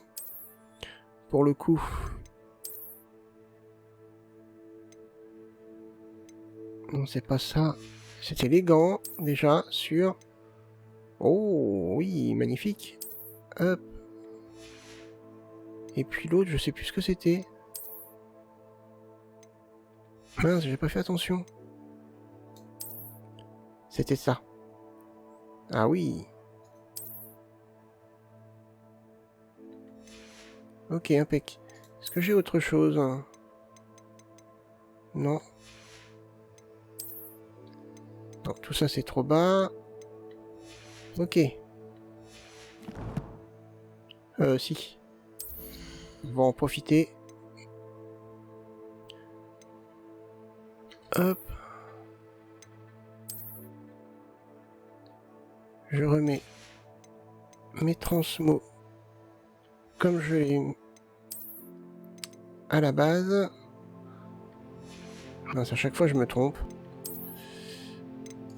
Pour le coup. Non, c'est pas ça. C'est élégant, déjà, sur... Oh, oui, magnifique. Hop. Et puis l'autre, je sais plus ce que c'était. Mince, j'ai pas fait attention. C'était ça. Ah oui. Ok, impec. Est-ce que j'ai autre chose? Non. Non, tout ça c'est trop bas. Ok. Si. On va en profiter. Hop. Je remets mes transmos comme je l'ai à la base. Mince, à chaque fois je me trompe.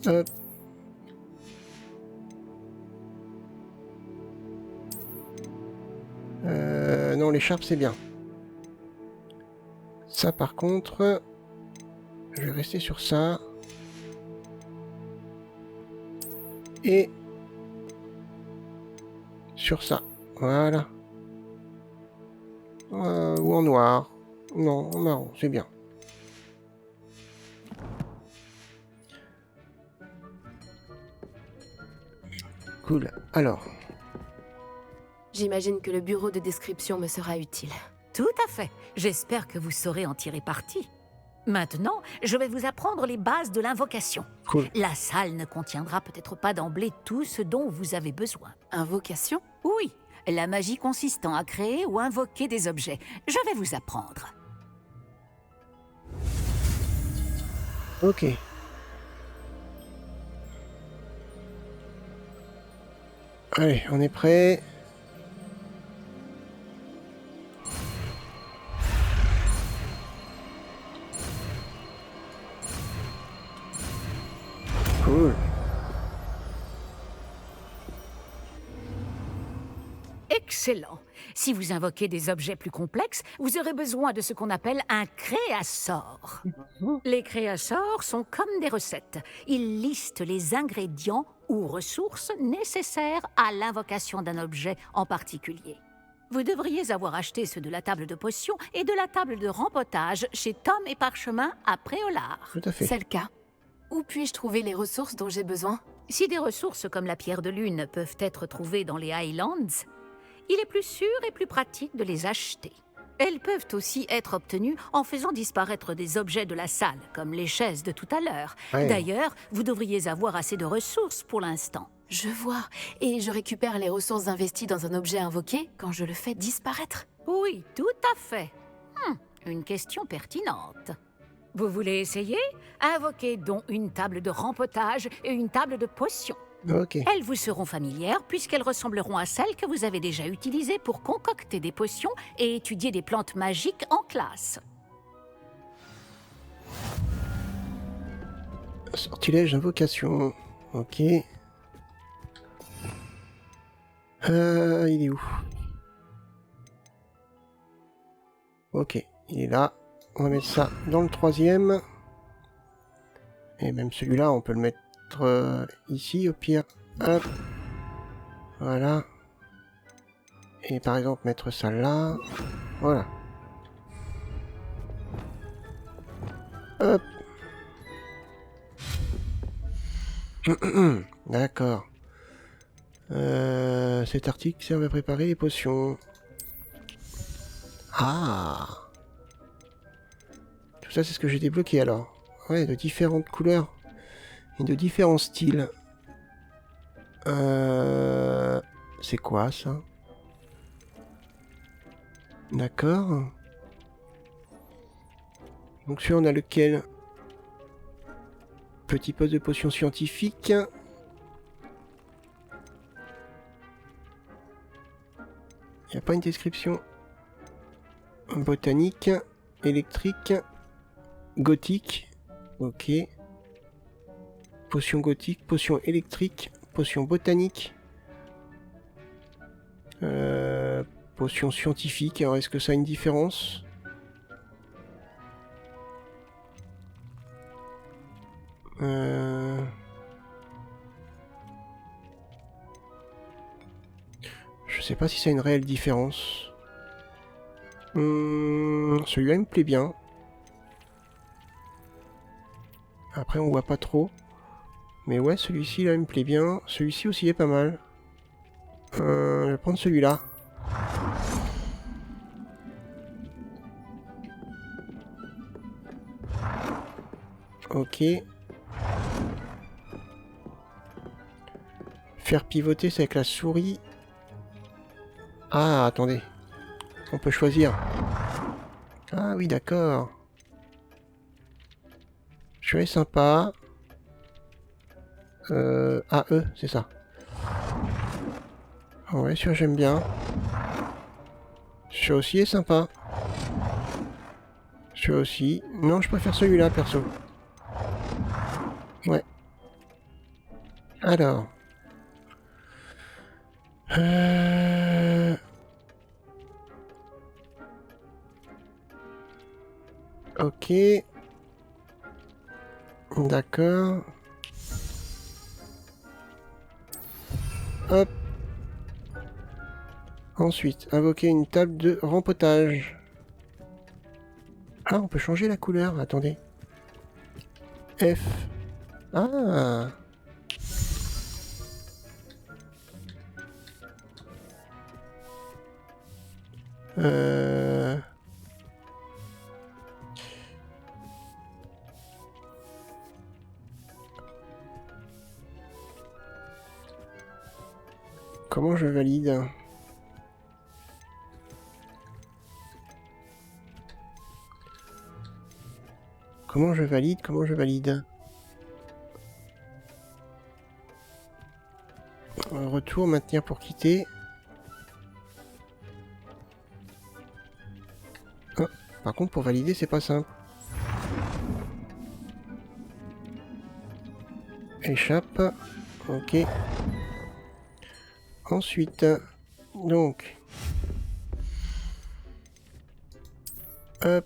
Hop. Non, l'écharpe c'est bien. Ça par contre, je vais rester sur ça. Et sur ça. Voilà. Ou en noir. Non, en marron, c'est bien. Cool. Alors. J'imagine que le bureau de description me sera utile. Tout à fait. J'espère que vous saurez en tirer parti. Maintenant, je vais vous apprendre les bases de l'invocation. Cool. La salle ne contiendra peut-être pas d'emblée tout ce dont vous avez besoin. Invocation? Oui, la magie consistant à créer ou invoquer des objets. Je vais vous apprendre. Ok. Allez, on est prêt. Cool. Excellent. Si vous invoquez des objets plus complexes, vous aurez besoin de ce qu'on appelle un créasort. Les créasorts sont comme des recettes. Ils listent les ingrédients ou ressources nécessaires à l'invocation d'un objet en particulier. Vous devriez avoir acheté ceux de la table de potions et de la table de rempotage chez Tom et Parchemin à Préolard. Tout à fait. C'est le cas. Où puis-je trouver les ressources dont j'ai besoin? Si des ressources comme la pierre de lune peuvent être trouvées dans les Highlands, il est plus sûr et plus pratique de les acheter. Elles peuvent aussi être obtenues en faisant disparaître des objets de la salle, comme les chaises de tout à l'heure. Ouais. D'ailleurs, vous devriez avoir assez de ressources pour l'instant. Je vois. Et je récupère les ressources investies dans un objet invoqué quand je le fais disparaître? Oui, tout à fait. Une question pertinente. Vous voulez essayer? Invoquez donc une table de rempotage et une table de potions. Ok. Elles vous seront familières puisqu'elles ressembleront à celles que vous avez déjà utilisées pour concocter des potions et étudier des plantes magiques en classe. Sortilège, invocation. Ok. Il est où? Ok, il est là. On va mettre ça dans le troisième. Et même celui-là, on peut le mettre ici, au pire. Hop. Voilà. Et par exemple, mettre ça là. Voilà. Hop. D'accord. Cet article sert à préparer les potions. Ah. Tout ça, c'est ce que j'ai débloqué alors. Ouais, de différentes couleurs et de différents styles. C'est quoi ça? D'accord. Donc celui-là, on a lequel? Petit poste de potion scientifique. Il n'y a pas une description. Botanique, électrique, gothique. Ok. Potion gothique, potion électrique, potion botanique. Potion scientifique. Alors est-ce que ça a une différence? Je sais pas si ça a une réelle différence. Celui-là il me plaît bien. Après on voit pas trop. Mais ouais, celui-ci là il me plaît bien. Celui-ci aussi est pas mal. Je vais prendre celui-là. Ok. Faire pivoter, c'est avec la souris. Ah, attendez. On peut choisir. Ah oui, d'accord. Celui-là est sympa. AE, c'est ça. Ouais, celui-là j'aime bien. Celui-là aussi est sympa. Celui-là aussi. Non, je préfère celui-là, perso. Ouais. Alors. Ok. D'accord. Hop. Ensuite, invoquer une table de rempotage. Ah, on peut changer la couleur. Attendez. F. Ah. Comment je valide? Comment je valide? Comment je valide? Retour, maintenir pour quitter. Ah, par contre, pour valider, c'est pas simple. Échappe. Ok. Ensuite, donc, hop,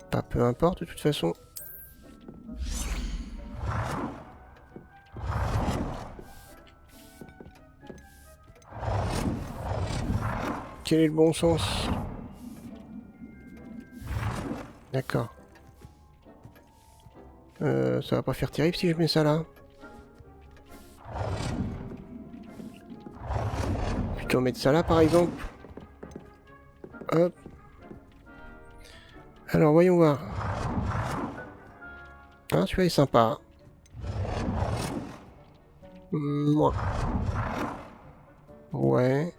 pas peu importe de toute façon. Quel est le bon sens? D'accord. Ça va pas faire terrible si je mets ça là. Plutôt mettre ça là par exemple. Hop. Alors voyons voir. Ah, celui-là est sympa. Moi. Ouais.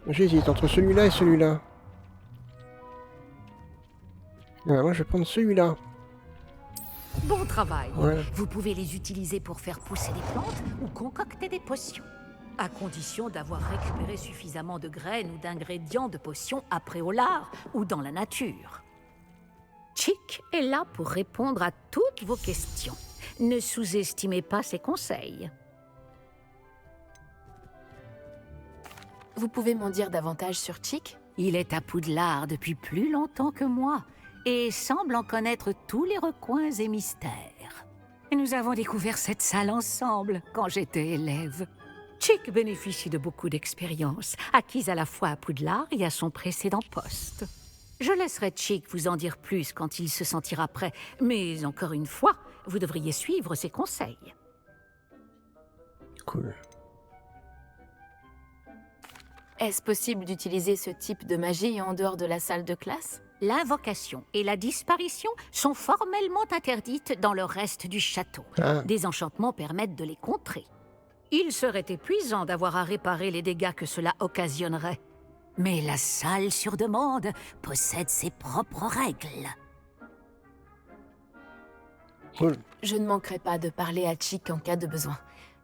J'hésite entre celui-là et celui-là. Moi je vais prendre celui-là. Bon travail. Voilà. Vous pouvez les utiliser pour faire pousser des plantes ou concocter des potions. À condition d'avoir récupéré suffisamment de graines ou d'ingrédients de potions à Préolard ou dans la nature. Chick est là pour répondre à toutes vos questions. Ne sous-estimez pas ses conseils. Vous pouvez m'en dire davantage sur Chick? Il est à Poudlard depuis plus longtemps que moi et semble en connaître tous les recoins et mystères. Nous avons découvert cette salle ensemble quand j'étais élève. Chick bénéficie de beaucoup d'expérience, acquise à la fois à Poudlard et à son précédent poste. Je laisserai Chick vous en dire plus quand il se sentira prêt, mais encore une fois, vous devriez suivre ses conseils. Cool. Est-ce possible d'utiliser ce type de magie en dehors de la salle de classe? L'invocation et la disparition sont formellement interdites dans le reste du château. Des enchantements permettent de les contrer. Il serait épuisant d'avoir à réparer les dégâts que cela occasionnerait. Mais la salle sur demande possède ses propres règles. Cool. Je ne manquerai pas de parler à Chick en cas de besoin.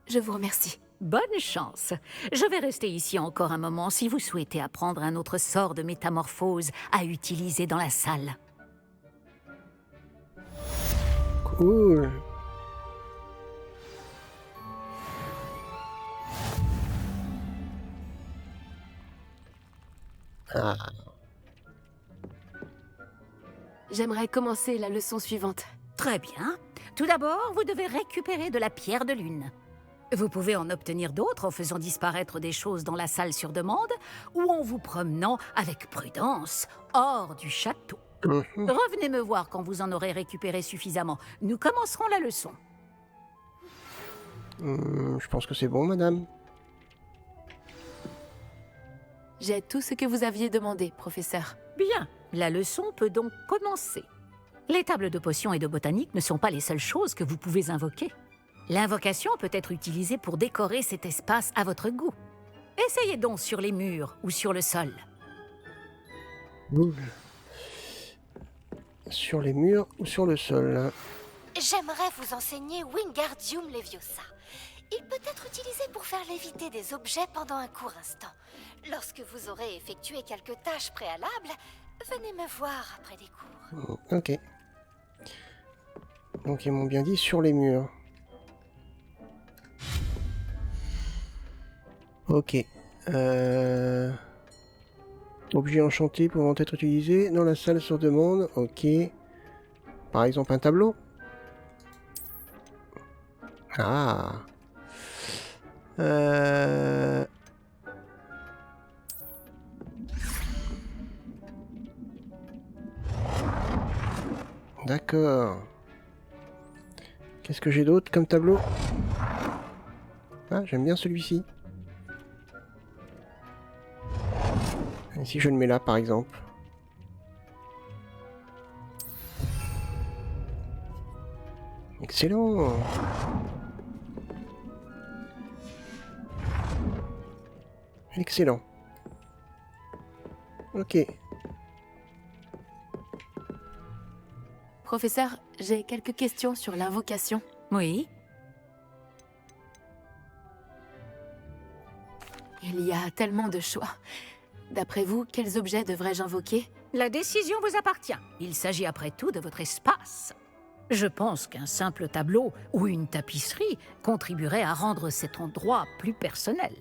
Je vous remercie. Bonne chance. Je vais rester ici encore un moment si vous souhaitez apprendre un autre sort de métamorphose à utiliser dans la salle. Cool. Ah. J'aimerais commencer la leçon suivante. Très bien. Tout d'abord, vous devez récupérer de la pierre de lune. Vous pouvez en obtenir d'autres en faisant disparaître des choses dans la salle sur demande ou en vous promenant avec prudence hors du château. Revenez me voir quand vous en aurez récupéré suffisamment. Nous commencerons la leçon. Je pense que c'est bon, madame. J'ai tout ce que vous aviez demandé, professeur. Bien, la leçon peut donc commencer. Les tables de potions et de botanique ne sont pas les seules choses que vous pouvez invoquer. L'invocation peut être utilisée pour décorer cet espace à votre goût. Essayez donc sur les murs ou sur le sol. Sur les murs ou sur le sol? J'aimerais vous enseigner Wingardium Leviosa. Il peut être utilisé pour faire léviter des objets pendant un court instant. Lorsque vous aurez effectué quelques tâches préalables, venez me voir après les cours. Ok. Donc ils m'ont bien dit sur les murs. Ok. Objet enchanté pouvant être utilisé dans la salle sur demande. Ok. Par exemple un tableau. Ah. D'accord. Qu'est-ce que j'ai d'autre comme tableau? Ah, j'aime bien celui-ci. Et si je le mets là, par exemple? Excellent! Excellent. Ok. Professeur, j'ai quelques questions sur l'invocation. Oui. Il y a tellement de choix. D'après vous, quels objets devrais-je invoquer? La décision vous appartient. Il s'agit après tout de votre espace. Je pense qu'un simple tableau ou une tapisserie contribuerait à rendre cet endroit plus personnel.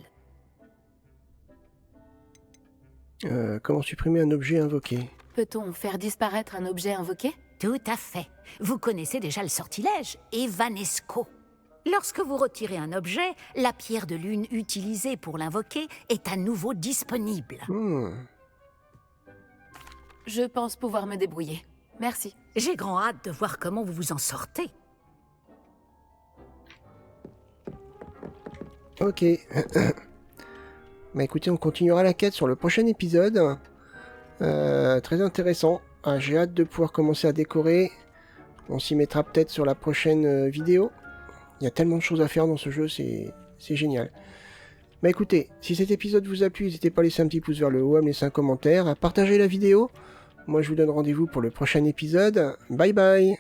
Comment supprimer un objet invoqué? Peut-on faire disparaître un objet invoqué? Tout à fait. Vous connaissez déjà le sortilège, Evanesco. Lorsque vous retirez un objet, la pierre de lune utilisée pour l'invoquer est à nouveau disponible. Je pense pouvoir me débrouiller. Merci. J'ai grand hâte de voir comment vous vous en sortez. Ok. Bah écoutez, on continuera la quête sur le prochain épisode. Très intéressant. Ah, j'ai hâte de pouvoir commencer à décorer. On s'y mettra peut-être sur la prochaine vidéo. Il y a tellement de choses à faire dans ce jeu, c'est génial. Bah écoutez, si cet épisode vous a plu, n'hésitez pas à laisser un petit pouce vers le haut, à me laisser un commentaire, à partager la vidéo. Moi je vous donne rendez-vous pour le prochain épisode. Bye bye!